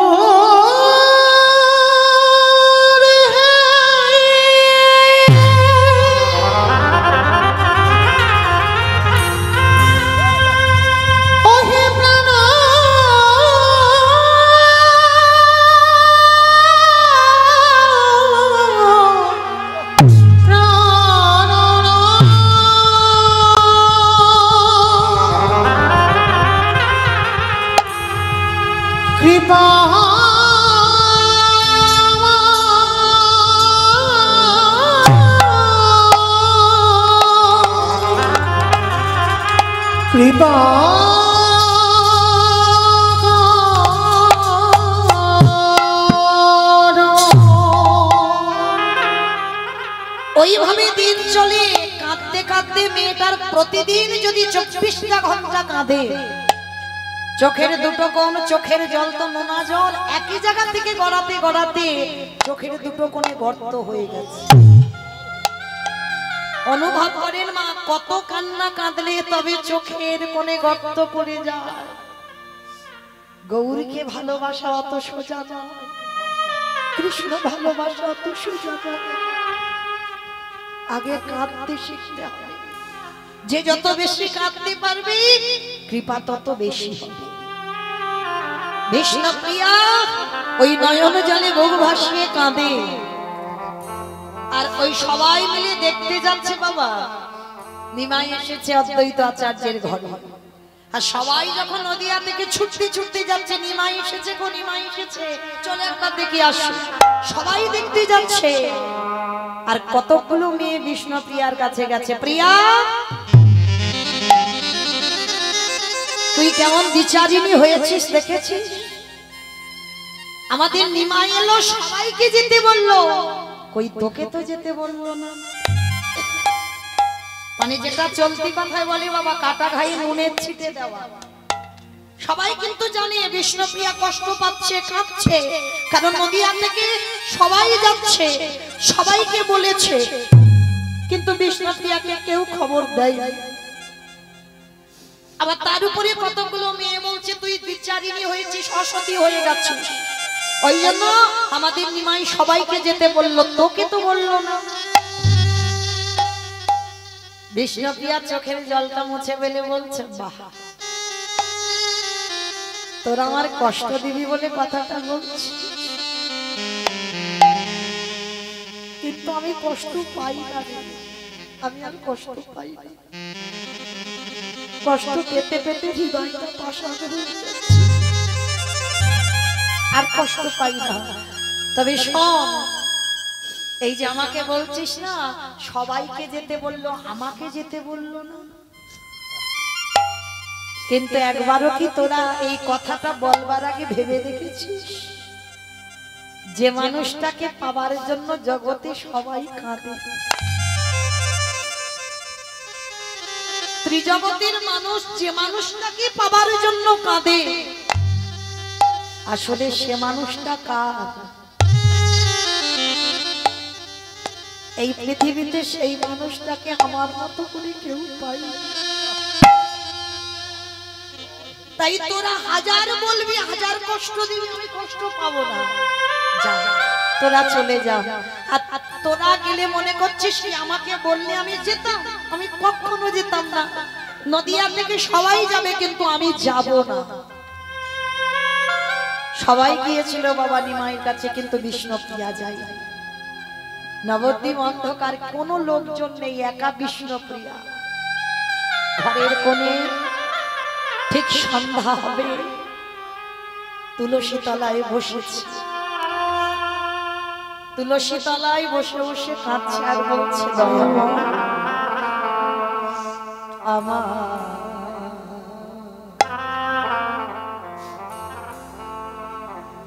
কৃপা ওইভাবে দিন চলে। কাঁদতে কাঁদতে মেয়েটার প্রতিদিন যদি 24টা ঘন্টা কাঁদে, চোখের দুটো কোণ, চোখের জল তো নোনা জল, একই জায়গা থেকে গড়াতে গড়াতে চোখের দুটো কোণে গর্ত হয়ে গেছে। অনুভব করেন মা, কত কান্না কাঁদলে তবে চোখের কোণে গর্ত পড়ে যায়। গৌরীকে ভালোবাসা অত সোজা নয়, কৃষ্ণ ভালোবাসা অত সোজা নয়। আগে কাঁদতে শিখতে হবে। যে যত বেশি কাঁদতে পারবে কৃপা তত বেশি হবে। বিষ্ণুপ্রিয়া ওই নয়ন জলে বুক ভাসিয়ে কাঁদে, আর ওই সবাই মিলে দেখতে যাচ্ছে বাবা নিমাই এসেছে অদ্বৈত আচার্যের ঘরে। আর সবাই যখন নদিয়া থেকে ছুটতে ছুটতে যাচ্ছে, নিমাই এসেছে গো, নিমাই এসেছে, চলে একবার দেখে আসো। সবাই দেখতে যাচ্ছে, আর কতগুলো মেয়ে বিষ্ণুপ্রিয়ার কাছে গেছে। প্রিয়া, তুই কেমন বিচারিণী হয়েছিস দেখেছিস? আমাদের নিমাই এলো, সবাইকে যেতে বললো, কই তোকে তো যেতে বললো না। মানে যেটা চলতি কথায় বলে বাবা, কাটা ঘায়ে নুনের ছিটে দেওয়া। সবাই কিন্তু জানে বিষ্ণুপ্রিয়া কষ্ট পাচ্ছে, কাঁদছে, কারণ নদিয়া থেকে সবাই যাচ্ছে, সবাইকে বলেছে, কিন্তু বিষ্ণুপ্রিয়াকে কেউ খবর দেয়। আবার তার উপরে কতগুলো মেয়ে বলছে তুই বিচারিণী হয়েছিস, অসতী হয়ে গেছিস, ওই জন্য আমাদের নিমাই সবাইকে যেতে বললো, তোকে তো বললো না। বিষ্ণুপ্রিয়া চোখের জলটা মুছে ফেলে বলছে, বাহ, তোরা আমার কষ্ট দিবি বলে কথাটা বলছি, কিন্তু আমি কষ্ট পাই না, আমি আর কষ্ট পাই না। কষ্ট পেতে পেতে হৃদয়টা পাষাণ হয়ে যাচ্ছে, আর কষ্ট পাই না। তবে শোন, এই যে আমাকে বলছিস না সবাইকে যেতে বললো, আমাকে যেতে বললো না, কিন্তু একবারও কি তোরা এই কথাটা বলবার আগে ভেবে দেখেছিস যে মানুষটাকে পাবার জন্য জগতে সবাই কাঁদে? ত্রিজগতের মানুষ যে মানুষটাকে পাবার জন্য কাঁদে, আসলে সে মানুষটা কার? এই পৃথিবীতে সেই মানুষটাকে আমার মতো করে কেউ পায় না। তাই তোরা হাজার বলবি, হাজার কষ্ট দিবি, আমি কষ্ট পাবো না, যা তোরা চলে যা। আর তোরা গেলে মনে করছিস আমাকে বললে আমি যেতাম? আমি কখনো যেতাম না। নদিয়া থেকে সবাই যাবে, কিন্তু আমি যাব না। সবাই গিয়েছিল বাবা নিমাইয়ের কাছে, কিন্তু বিষ্ণুপ্রিয়া যায়। নবদ্বীপ অন্ধকার, কোনো লোকজন নেই, একা বিষ্ণুপ্রিয়া ঘরের কোণে। ঠিক সন্ধ্যা হবে, তুলসী তলায় বসেছে, তুলসী তলায় বসে বসে কাঁদছে আর বলছে, দয়াময় আমার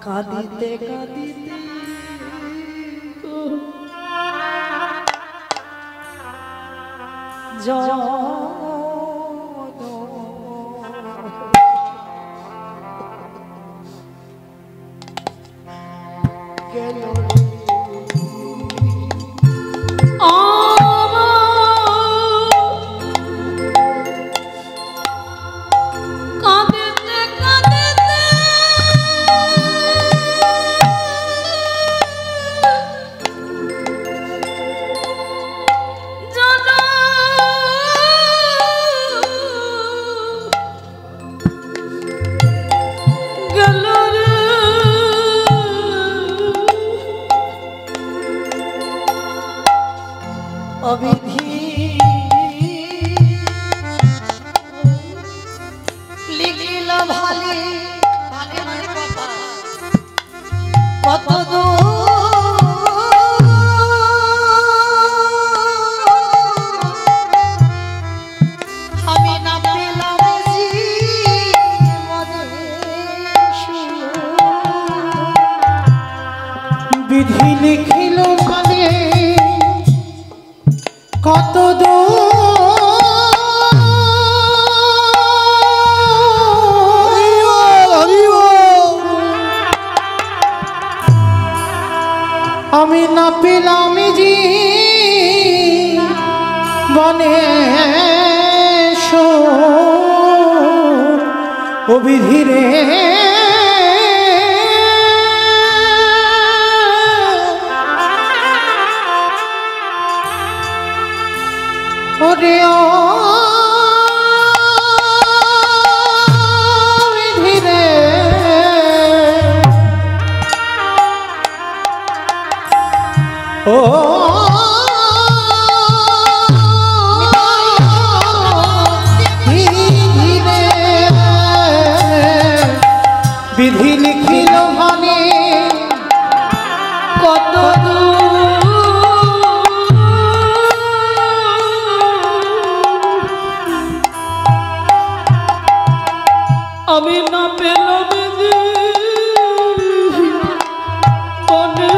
কাঁদিতে কাঁদিতে গেল অবিধি লিখিল ভালে কত আমি না পেলাম বিধি লিখিল ভালে কত আমি না পেলাম জি বনে অবিধীরে ওরে অবিধীরে ও বিধি লিখিল মানে কত আমি না পেলাম যে বনে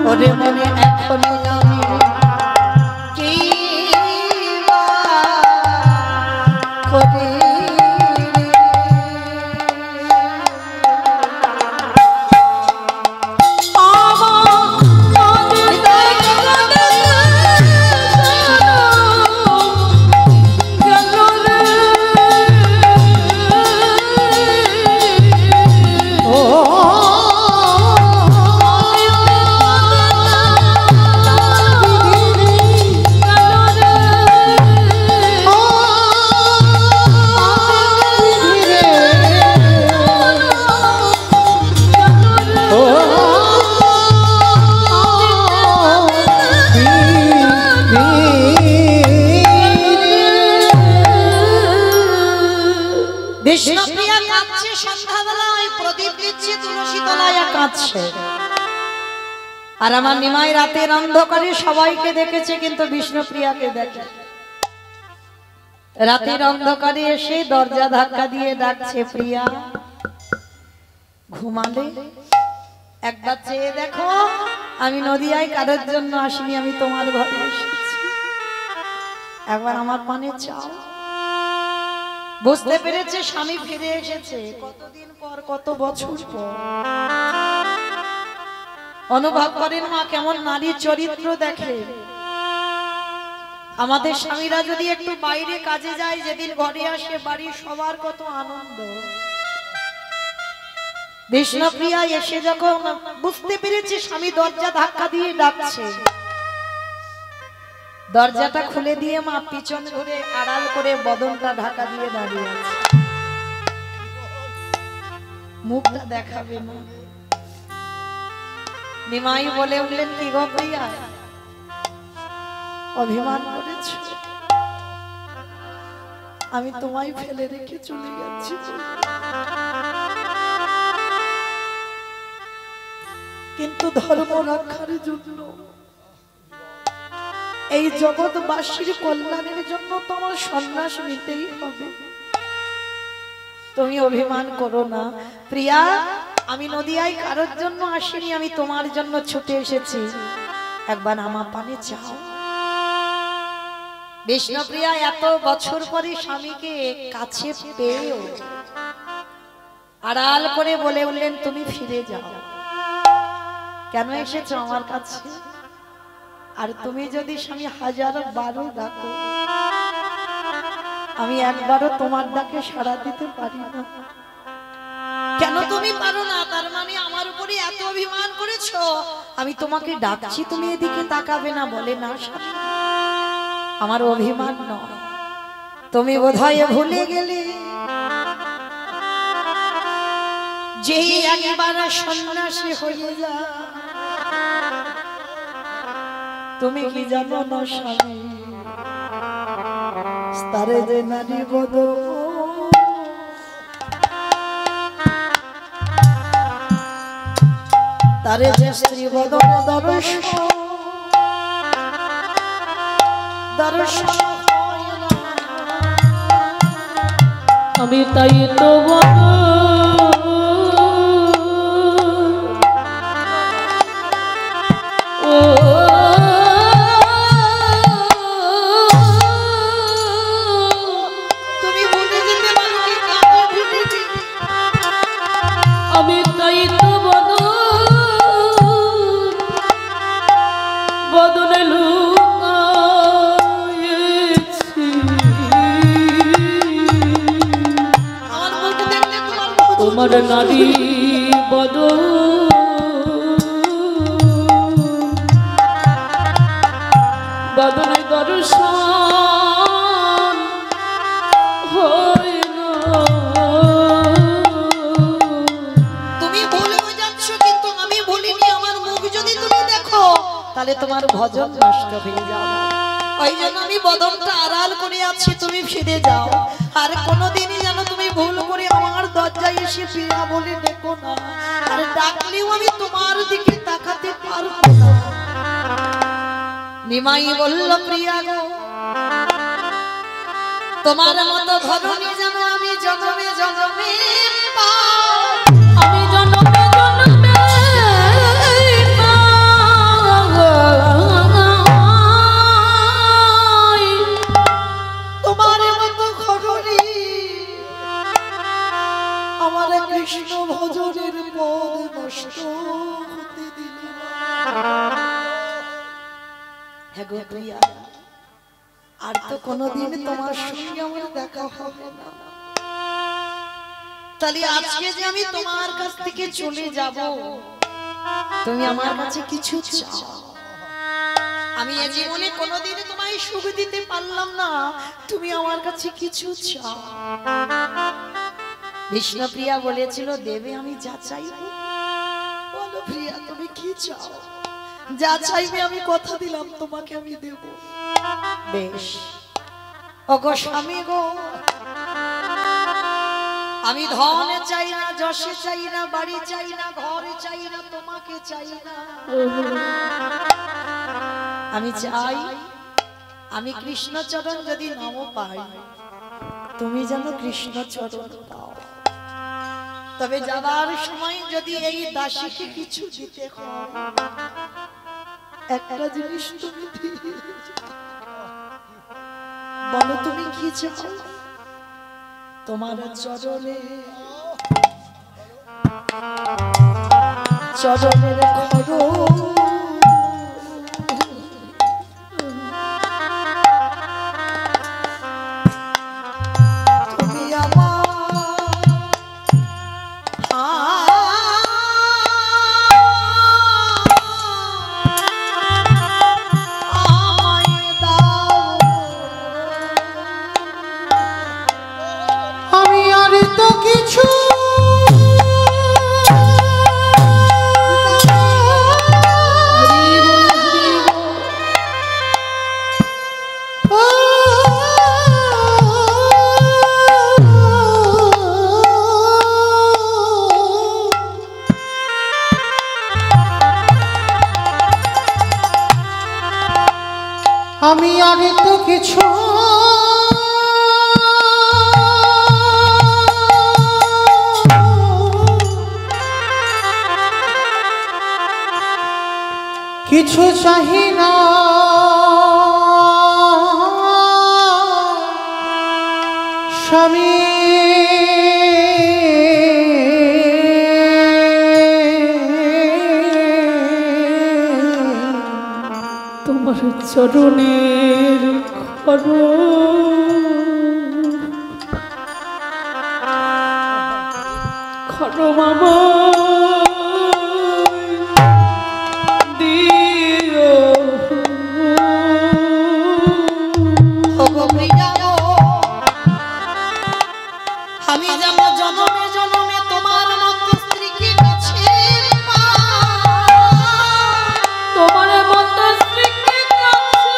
ওরে মনে এখন আমি কি বা করি বিষ্ণুপ্রিয়া কাঁদছে, সন্ধ্যাবেলা ওই প্রদীপ দিচ্ছে তুলসী তলায় কাঁদছে। আর আমার নিমাই রাতের অন্ধকারে সবাইকে দেখেছে, কিন্তু বিষ্ণুপ্রিয়াকে দেখে। রাতের অন্ধকারে এসে দরজা ধাক্কা দিয়ে ডাকছে, প্রিয়া ঘুমালে? একবার চেয়ে দেখো, আমি নদিয়ায় কারোর জন্য আসিনি, আমি তোমার ঘরে এসেছি, একবার আমার পানে চাও। বুঝতে পেরেছে স্বামী ফিরে এসেছে, কতদিন পর, কত বছর পর। অনুভব করেন মা কেমন নারীর চরিত্র দেখে। আমাদের স্বামীরা যদি একটু বাইরে কাজে যায়, যেদিন ঘরে আসে বাড়ির সবার কত আনন্দ। বিষ্ণুপ্রিয়া এসে যখন বুঝতে পেরেছে স্বামী দরজা ধাক্কা দিয়ে ডাকছে, দরজাটা খুলে দিয়ে মা পিছন ঘুরে আড়াল করে বদনটা ঢাকা দিয়ে দাঁড়িয়ে আছে। মুখটা দেখাবে না। নিমাই বলে উঠলেন, কি গো প্রিয়া, অভিমান করেছ? আমি তোমায় ফেলে রেখে চলে যাচ্ছি, কিন্তু ধর্ম রক্ষার জন্য, এই জগৎবাসীর কল্যাণের জন্য তোমার সন্ন্যাস নিতেই হবে। তুমি অভিমান করো না প্রিয়া, আমি নদিয়ায় কারোর জন্য আসিনি, আমি তোমার জন্য ছুটে এসেছি, একবার আমার পানে চাও। বিষ্ণুপ্রিয়া এত বছর পরে স্বামীকে কাছে পেয়েও আড়াল করে বলে উঠলেন, তুমি ফিরে যাও। কেন এসেছো আমার কাছে? আর তুমি যদি স্বামী 1000-12 ডাকো, আমি একবারও তোমার ডাকে সাড়া দিতে পারি না। কেন তুমি পারো না? তার মানে আমার উপরে এত অভিমান করেছো, আমি তোমাকে ডাকছি তুমি এদিকে তাকাবে না? বলে না স্বামী, আমার অভিমান নয়, তুমি বোধহয় ভুলে গেলে যেই একবার সন্ন্যাসী হয়ে যায়, তুমি কি জানো না স্বামী, তারে যে নারী বদ, তারে যে স্ত্রী বদন দর্শন, দর্শন আমি তাই তো তোমার নারী বদন বদনে দর্শন হয় না। তুমি ভুলেও যাচ্ছ, কিন্তু আমি ভুলিনি। আমার মুখ যদি তুমি দেখো তাহলে তোমার ভজন নষ্ট হয়ে যাবে। ওই জন্য আমি বদনটা আড়াল করে আছি, তুমি ফিরে যাও। আর কোনোদিনই যেন তুমি ভুল করে আমার দরজায় এসে প্রিয়া বলে ডেকো না। আর ডাকলেও আমি তোমার দিকে তাকাতে পারবো না। নিমাই বলল, প্রিয়া গো, তোমার মতো ধরনী যেন আমি জন্মে জন্মে পাই। আমি জন্মে জন্মে তোমার মতো ধরনী আমার কৃষ্ণ ভজনের পদ নষ্ট হতে দিল না। হ্যাঁ গো প্রিয়া, আর তো কোনোদিন তোমার সঙ্গে আমার দেখা হবে না। তাহলে আজকে যে আমি তোমার কাছ থেকে চলে যাব, তুমি আমার কাছে কিছু চাও। আমি এ জীবনে কোনোদিন তোমায় সুখ দিতে পারলাম না, তুমি আমার কাছে কিছু চাও। বিষ্ণুপ্রিয়া বলেছিল দেবে, আমি যা চাইবো। বলো প্রিয়া, তুমি কি চাও? যা চাইবে আমি কথা দিলাম তোমাকে আমি দেব। বেশ। ওগো স্বামী গো, আমি ধন চাই না, যশ চাই না, বাড়ি চাই না, ঘর চাই না, তোমাকে চাই না। আমি চাই আমি কৃষ্ণচরণ যদি নামও পাই, তুমি যেন কৃষ্ণচরণ পাও। তবে যাবার সময় যদি এই দাসীকে কিছু দিতে হয়, একটা জিনিস তুমি দিয়ে বলো তুমি কি চাও? তোমার চরণের খড় তুমি আমার আমি আর তো কিছু আমি আর তো কিছু কিছু চাহি না, স্বামী তোমার চরণের খড় খড় মামা দিও। ওগো প্রিয়া গো, আমি যেন জনমে জনমে তোমার মতো স্ত্রীকে কাছে পাই। তোমার মতো স্ত্রীকে কাছে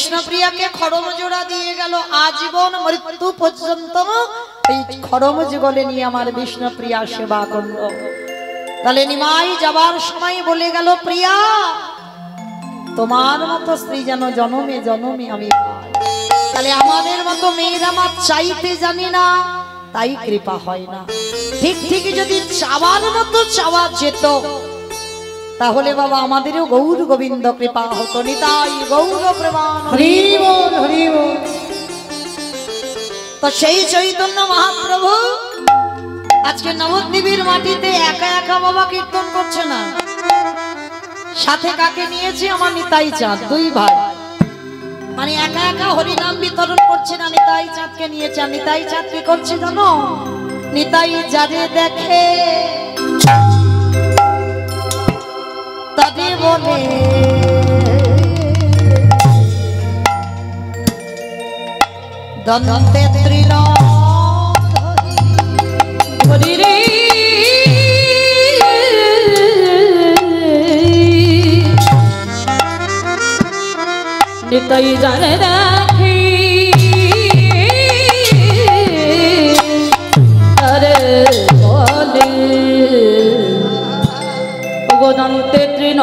কৃষ্ণপ্রিয়াকে খড়ম জোড়া দিয়ে গেল আজীবন মৃত্যু পর্যন্ত এই খড়ম যুগলে নিয়ে আমার বিষ্ণুপ্রিয়া সেবা করলো। তাহলে নিমাই যাবার সময় বলে গেল, প্রিয়া তোমার মতো স্ত্রী যেন জনমে জনমে আমি পাই। তাহলে আমাদের মতো মেয়েরা মা চাইতে জানি না, তাই কৃপা হয় না। ঠিক ঠিক যদি চাওয়ার মতো চাওয়া যেত, তাহলে বাবা আমাদেরও গৌর গোবিন্দ কৃপা হতো। নিতাই গৌর প্রমাণ। হরি বল হরি বল। তো সেই চৈতন্য মহাপ্রভু আজকে নবদ্বীপের মাটিতে একা একা বাবা কীর্তন করছে না, সাথে কাকে নিয়েছে? আমার নিতাই চাঁদ, দুই ভাই। মানে একা একা হরিনাম বিতরণ করছে না, নিতাই চাঁদকে নিয়েছে। আর নিতাই চাঁদ কি করছে জানো? নিতাই যারে দেখে তাদের বলে দন্তে হরি রে নিতাই জানে রাখি আরে বলে গোদন্তে তৃণ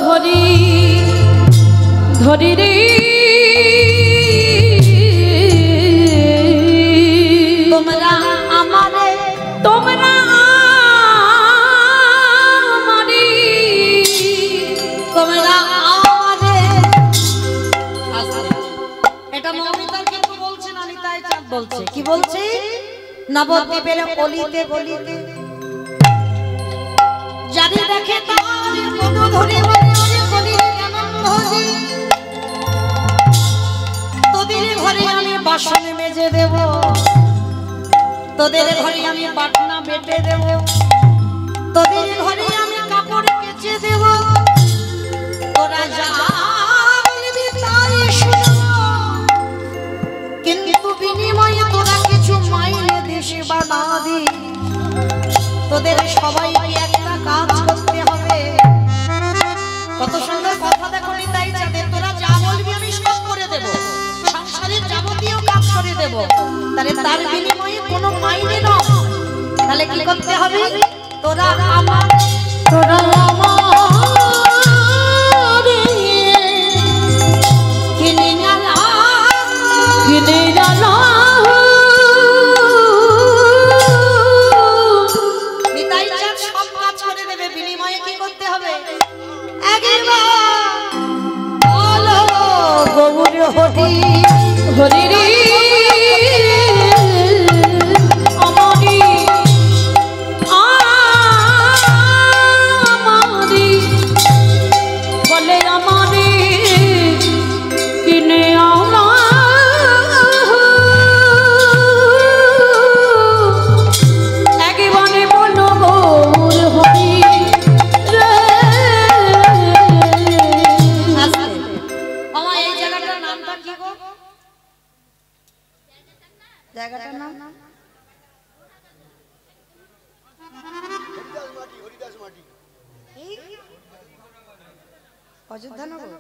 ধরি ধরি রে তোমরা আমারে তোমরা আমারে তোমরা আমারে। এটা মৌমিতার কিন্তু বলছে না, নিতাই চাঁদ বলছে। কি বলছে? নবদ্বীপের অলিতে গলিতে যারে দেখে তার মন ধরে বলে ওরে বলি কেমন ভজি, তোদের ঘরে আমি বাসন মেজে দেব, তোদের ঘরে আমি বাটনা বেটে দেব, তোদের ঘরে আমি কাপড় কেচে দেব, তোরা যা বলবি তাই শুনব, কিন্তু বিনিময়ে তোরা কিছু মাইনে দেশে বা না দি, তোদের সবাইকে একটা কাজ করতে হবে। কত সুন্দর কথা দেখো নিতাই চাঁদের। তোরা যা বলবি আমি সব করে দেব, সংসারের যাবতীয় কাজ করে দেব, তাহলে তার বিনিময়ে কোনো মাইনে নাও। তাহলে কি করতে হবে? তোরা আমার তোরা আমার কিনে নালা কিনে জানা নিতাই চাঁদ সব কাজ করে দেবে, বিনিময়ে কি করতে হবে? একবার বলো গৌর হরি হরি রে আমারি আমারি বলে আমারি কিনে আনা একবারে বলো গৌর হরি রে। আমার এই জায়গাটার নামটা কি গো? জায়গাটার নাম এই অযোধ্যানগর।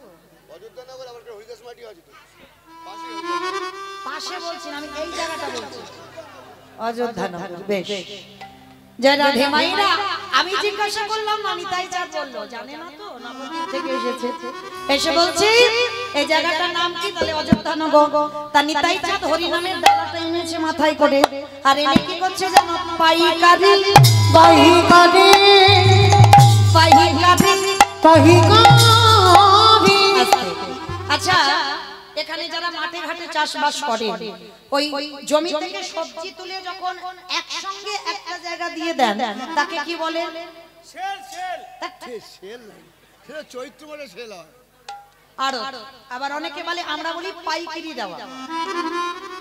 পাশে বলছি না, আমি এই জায়গাটা বলছি অযোধ্যানগর। বেশ যারা ঢেমাইরা, আমি জিজ্ঞাসা করলাম না, নিতাই চাঁদ বললো জানে না তো, নবদ্বীপ থেকে এসেছে। এসে বলছি এই জায়গাটার নাম কি? তাহলে অযোধ্যানগর। তা নিতাই চাঁদ হরিনামের ডালাটা এনেছে মাথায় করে, আর এনে কি করছে জানো? পাইকারি পাহিকারে পাইকারি পাহিকারে। আচ্ছা, এখানে যারা মাঠে ঘাটে চাষবাস করে, ওই জমি থেকে সবজি তুলে যখন একসঙ্গে একটা জায়গা দিয়ে দেন, তাকে কি বলে? চৈত্র মাসে সেল হয়। আরো আবার অনেকে বলে, আমরা বলি পাইকারি দেওয়া,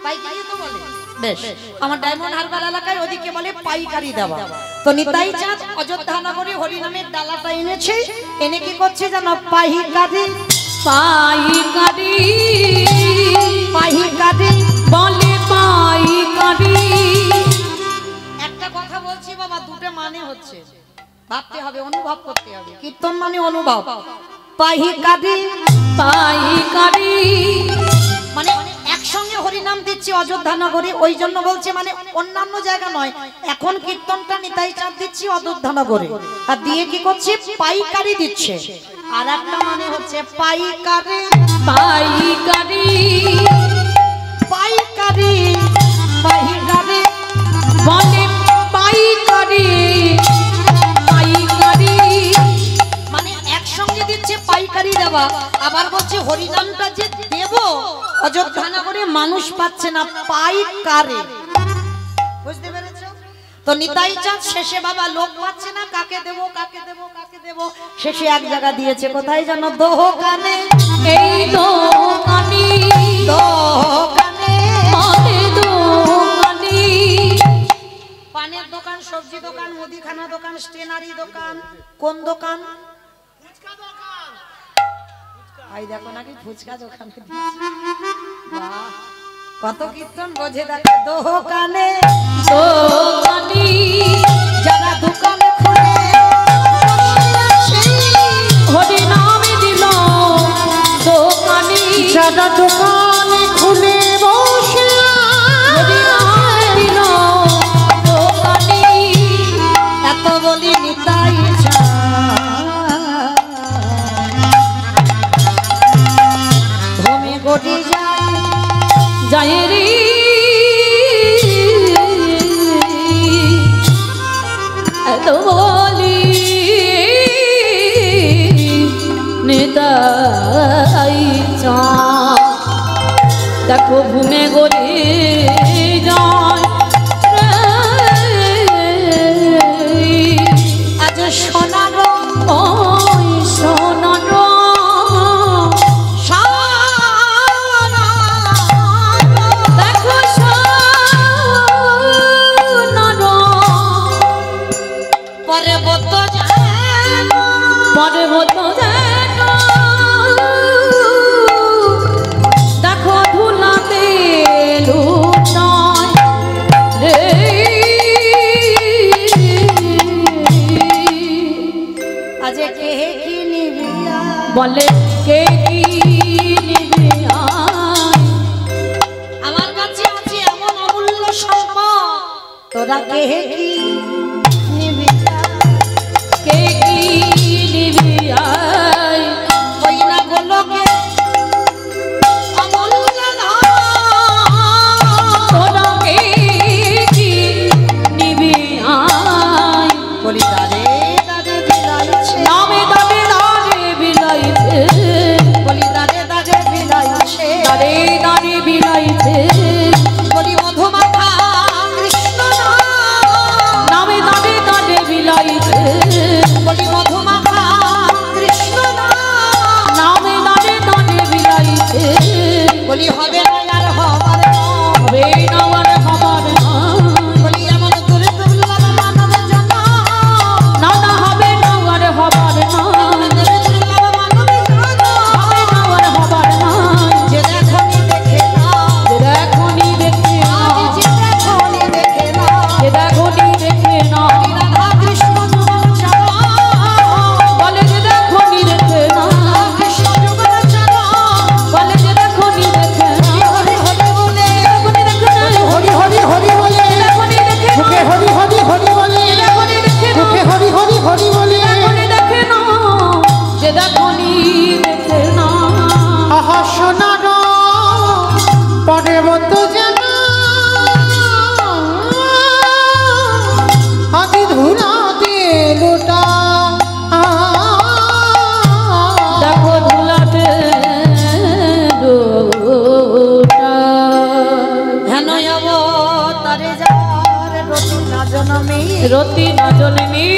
পাইকারি তো বলে। বেশ, আমার ডায়মন্ড হারবার এলাকায় ওদিকে বলে পাইকারি দেওয়া। তো নিতাই চাঁদ অযোধ্যানগরে হরিনামের ডালাটা এনেছে, এনে কি করছে জানো? পাইকারি পাইকারি পাইকারি বলে পাইকারি। একটা কথা বলছি বাবা, দুটো মানে হচ্ছে, ভাবতে হবে, অনুভব করতে হবে। কীর্তন মানে অনুভব, পাইকারি পাইকারি মানে একসঙ্গে হরিনাম দিচ্ছি অযোধ্যা নগরে, ওই জন্য বলছে মানে অন্যান্য জায়গা নয়, এখন কীর্তনটা নিতাই চাঁদ দিচ্ছি অযোধ্যা নগরে, আর দিয়ে কি করছে পাইকারি দিচ্ছে। আর একটা মানে হচ্ছে পাইকারি পাইকারি পাইকারি পাইকারি বলে পাইকারি পাইকারি মানে একসঙ্গে দিচ্ছে পাইকারি দেওয়া, আবার বলছে হরিনামটা যে দেব অযোধ্যা নগরে মানুষ পাচ্ছে না, পাইকারি। বুঝতে পেরেছো? তো নিতাই চাঁদ শেষে বাবা লোক পাচ্ছে না, কাকে দেব কাকে দেব কাকে দেব, শেষে এক জায়গা দিয়েছে কোথায় জানো, দোকানে। এই দোকানি দোকানে মানে দোকানি পানের দোকান, সবজি দোকান, মুদিখানা দোকান, স্টেনারি দোকান, কোন দোকান? ভাই দেখো নাকি ফুচকা দোকানে দিয়েছে। বাহ, কত কীর্তন বোঝে দেখো। দোকানে দোকানি যারা দোকানে খুলে হরি নামে দিল দোকানি যারা দোকানে খুলে বসে হরি নামে দিল দোকানি এত বলি নিতাই ধমে গড়ি যায় যায় রে এত বলি নিতাই চাঁদ দেখো ঘুমে গড়ে যায় আজ সোনার ওই সোনার দেখো সোনার পরে বত যেন পরে মতো যেন দেখো ধুলাতে লুটায় রে আজ কে কি নিবিয়া বলে কে কি নিবে আয় আমার কাছে আছে এমন অমূল্য সম্পদ, তোরা কে কি নিবিয়া কে কি নিবে আয় ওই না গোলকে অমূল্য ধন। তোরা কে কি নিবে আয় বলি দারে দারে বিলাইছে, নামে দামে দাঁড়ে বিলাইছে বলি দারে দারে বিলাইছে, দাঁড়ে দাঁড়ে বিলাইছে বলি মধুমাখা কৃষ্ণ নাম, নামে দাঁড়ে দাঁড়ে বিলাইছে বলি মধুমাখা কৃষ্ণ নাম, নামে দাঁড়ে দাঁড়ে বিলাইছে বলি হবে না আর হবার নয়। হবে না আর হবার নয় বলি এমন করে দুর্লভ মানব জন্ম, না না হবে না আর হবার নয় এমন করে দুর্লভ মানব জন্ম, হবে না আর হবার নয় যে দেখনি দেখে না, যে দেখনি দেখে না আজ যে দেখনি দেখে না, যে দেখনি দেখে না রাধা কৃষ্ণ যুগল চরণ, বলে যে দেখনি দেখে না কৃষ্ণ যুগল চরণ, বলে যে দেখনি দেখে না হরি হরি বলে দেখনি দেখে না হরি হরি হরি বলে দেখনি দেখে না মুখে হরি হরি হরি বলে দেখনি দেখে না মুখে হরি হরি হরি বলে দেখনি দেখে না যে দেখনি দেখে না আহা সোনার পর্বত যেন আদি ধুলাতে লোটা দেখো ধুলাতে ডোটা হেন অবতারে যার রতি না জনমে, রতি না জন্মি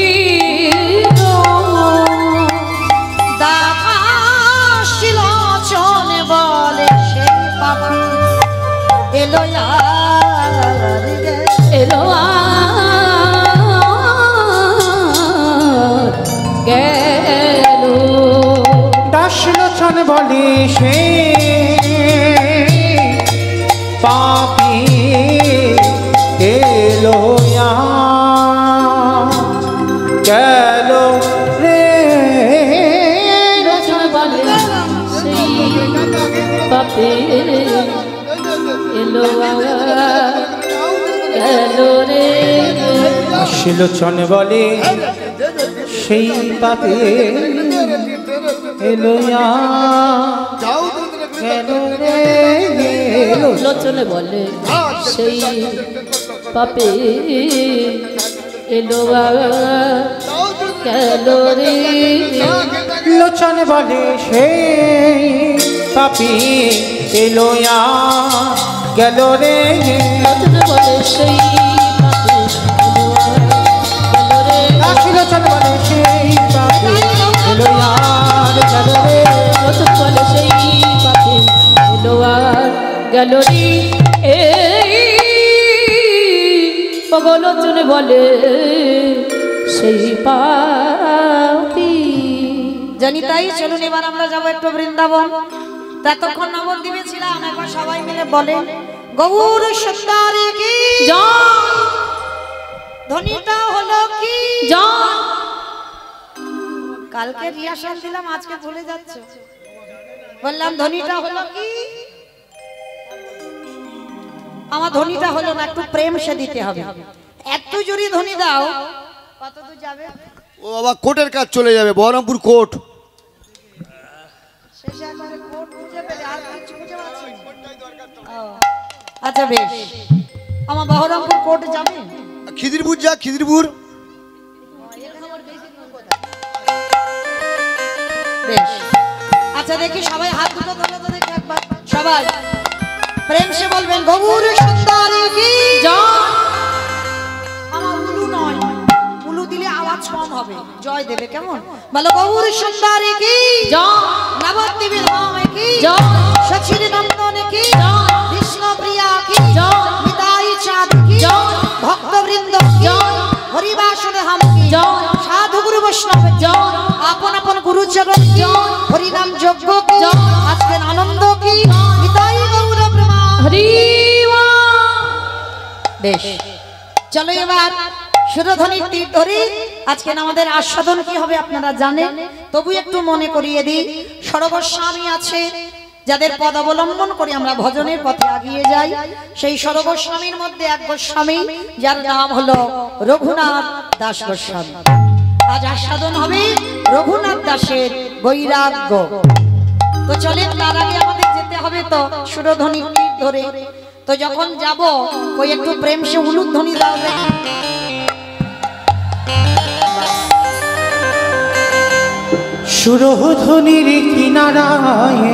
দাসিলোচন বলে সেই বাবা এলো আর রে। এলো আর গেল দাসলোচন বলে সে পাপি এলো গেল রে এলো গেল রে শিলোচন বলে সেই পাপে এলো গেল রে এলো। লোচনে বলে সেই পাপে এলো গেল রে লোচন বলে সেই পাপি এলো গেল রে। লোচনে বলে সেই পাপে এলো গেল রে লোচন বলে সেই পাপি এলো গেল রে। লোচনে বলে সেই পাপে এলো গেল রে লোচনে বলে সেই পাপি। জানি তাই চলুন এবার আমরা যাবো একটু বৃন্দাবন। ততক্ষণ নবদ্বীপে ছিলাম, একবার সবাই মিলে বলেন গৌর সত্তারে কি জয় ধ্বনিটা হলো কি জয়। কালকে রিহার্সাল দিলাম, আজকে ভুলে যাচ্ছ। বললাম ধ্বনিটা হলো কি, আমার ধ্বনিটা হলো না, একটু প্রেম সে দিতে হবে। এত জোরে ধ্বনি দাও, কত দূর যাবে? ও বাবা কোর্টের কাজ চলে যাবে, বহরমপুর কোর্ট। শেষে একবারে কোট খুঁজে পেলে আর কিছু খুঁজে পাচ্ছি না। ও, আচ্ছা বেশ, আমার বহরমপুর কোর্ট যাবে। খিদিরপুর যা, খিদিরপুর। বেশ, আচ্ছা দেখি সবাই হাত দুটো তোলো তো দেখি একবার, সবাই প্রেম সে বলবেন গৌর সুন্দরী কি জয়। আমার উলু নয়, উলু দিলে আওয়াজ কম হবে, জয় দেবে কেমন? বলো গৌর সুন্দরী কি জয় নবদ্বীপের ধামে কি জয় সচির নন্দনে কি জয় কৃষ্ণ প্রিয়া কি জয় নিতাই চাঁদ কি জয় ভক্তবৃন্দ কি জয় হরিবাসন ধাম কি জয় সাধু গুরু বৈষ্ণব কি জয় আপন আপন গুরুচরণ কি জয় হরিনাম যজ্ঞ কি জয় আজকের আনন্দ কি নিতাই গৌর প্রেমা। হরি বেশ, চলো এবার সুরধ্বনির তীর ধরি। আজকে আমাদের আস্বাদন কি হবে আপনারা জানেন, তবু একটু মনে করিয়ে দিই। সর্বস্বামী আছে যাদের পদ অবলম্বন করে আমরা ভজনের পথে এগিয়ে যাই, সেই সর্বস্বামীর মধ্যে এক গোস্বামী যার নাম হলো রঘুনাথ দাস গোস্বামী। আজ আস্বাদন হবে রঘুনাথ দাসের বৈরাগ্য। তো চলেন, তার আগে আমাদের যেতে হবে তো সুরধ্বনির তীর ধরে। তো যখন যাব ওই একটু প্রেম সে উলুধ্বনি দাও দেখি। সুরধ্বনির কিনারায়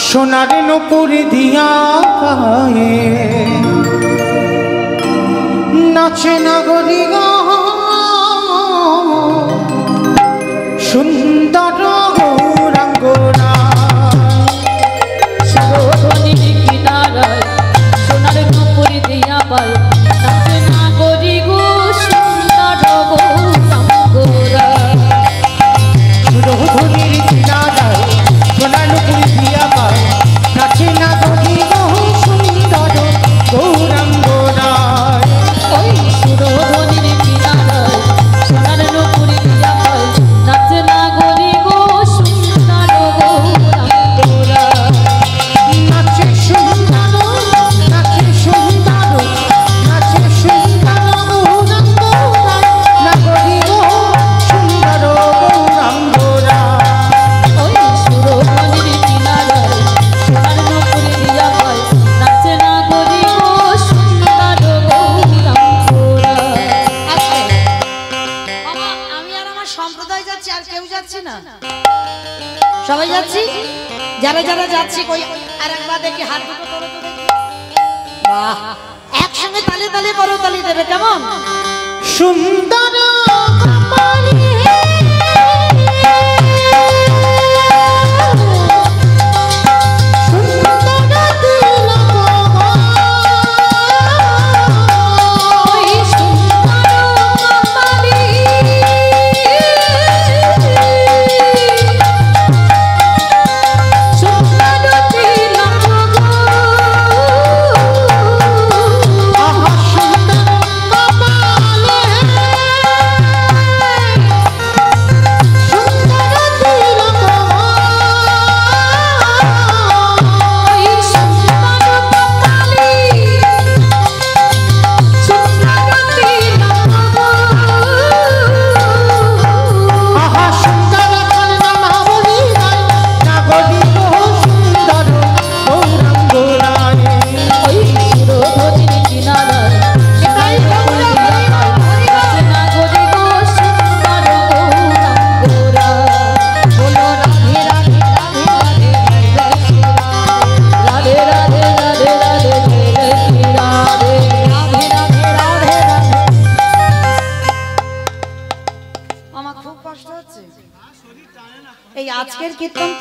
সোনার নুপুর দিয়া পায়ে নাচে নগরী সুন্দর গৌরাঙ্গনা। সুরধ্বনির কিনারায় সোনার নুপুর দিয়া পায় নাচে নাগরি গো সুন্দর গৌরাঙ্গরা। সুরধ্বনির কিনারায় সোনার নুপুর দিয়া পায় নাচে নগরী সুন্দর গৌরাঙ্গনা। ওই সুরধ্বনির কিনারায় সোনার নুপুর দিয়া পায় নাচে নাগরি গো সুন্দর গৌরাঙ্গরা। নাচে সুন্দর নাচে সুন্দর নাচে সুন্দর গৌরাঙ্গরা নগরী সুন্দর গৌরাঙ্গরা। ওই সুরধ্বনির কিনারায় সোনার নুপুর দিয়া পায় নাচে নাগরি গো সুন্দর গৌরাঙ্গরা। আজকে আমি আর আমার সম্প্রদায় যাচ্ছি, আর কেউ যাচ্ছি না, সবাই যাচ্ছি। যারা যারা যাচ্ছি কই আর একবার দেখি হাত দুটো করো তো দেখি। বাহ, একসঙ্গে তালে তালে করো, তালি দেবে কেমন? সুন্দর কপালে সুন্দর তিলক ওই সুন্দর কপালে সুন্দর তিলক আহা সুন্দর কপালে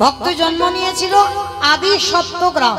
ভক্ত জন্ম নিয়েছিল আদি সত্যগ্রাম।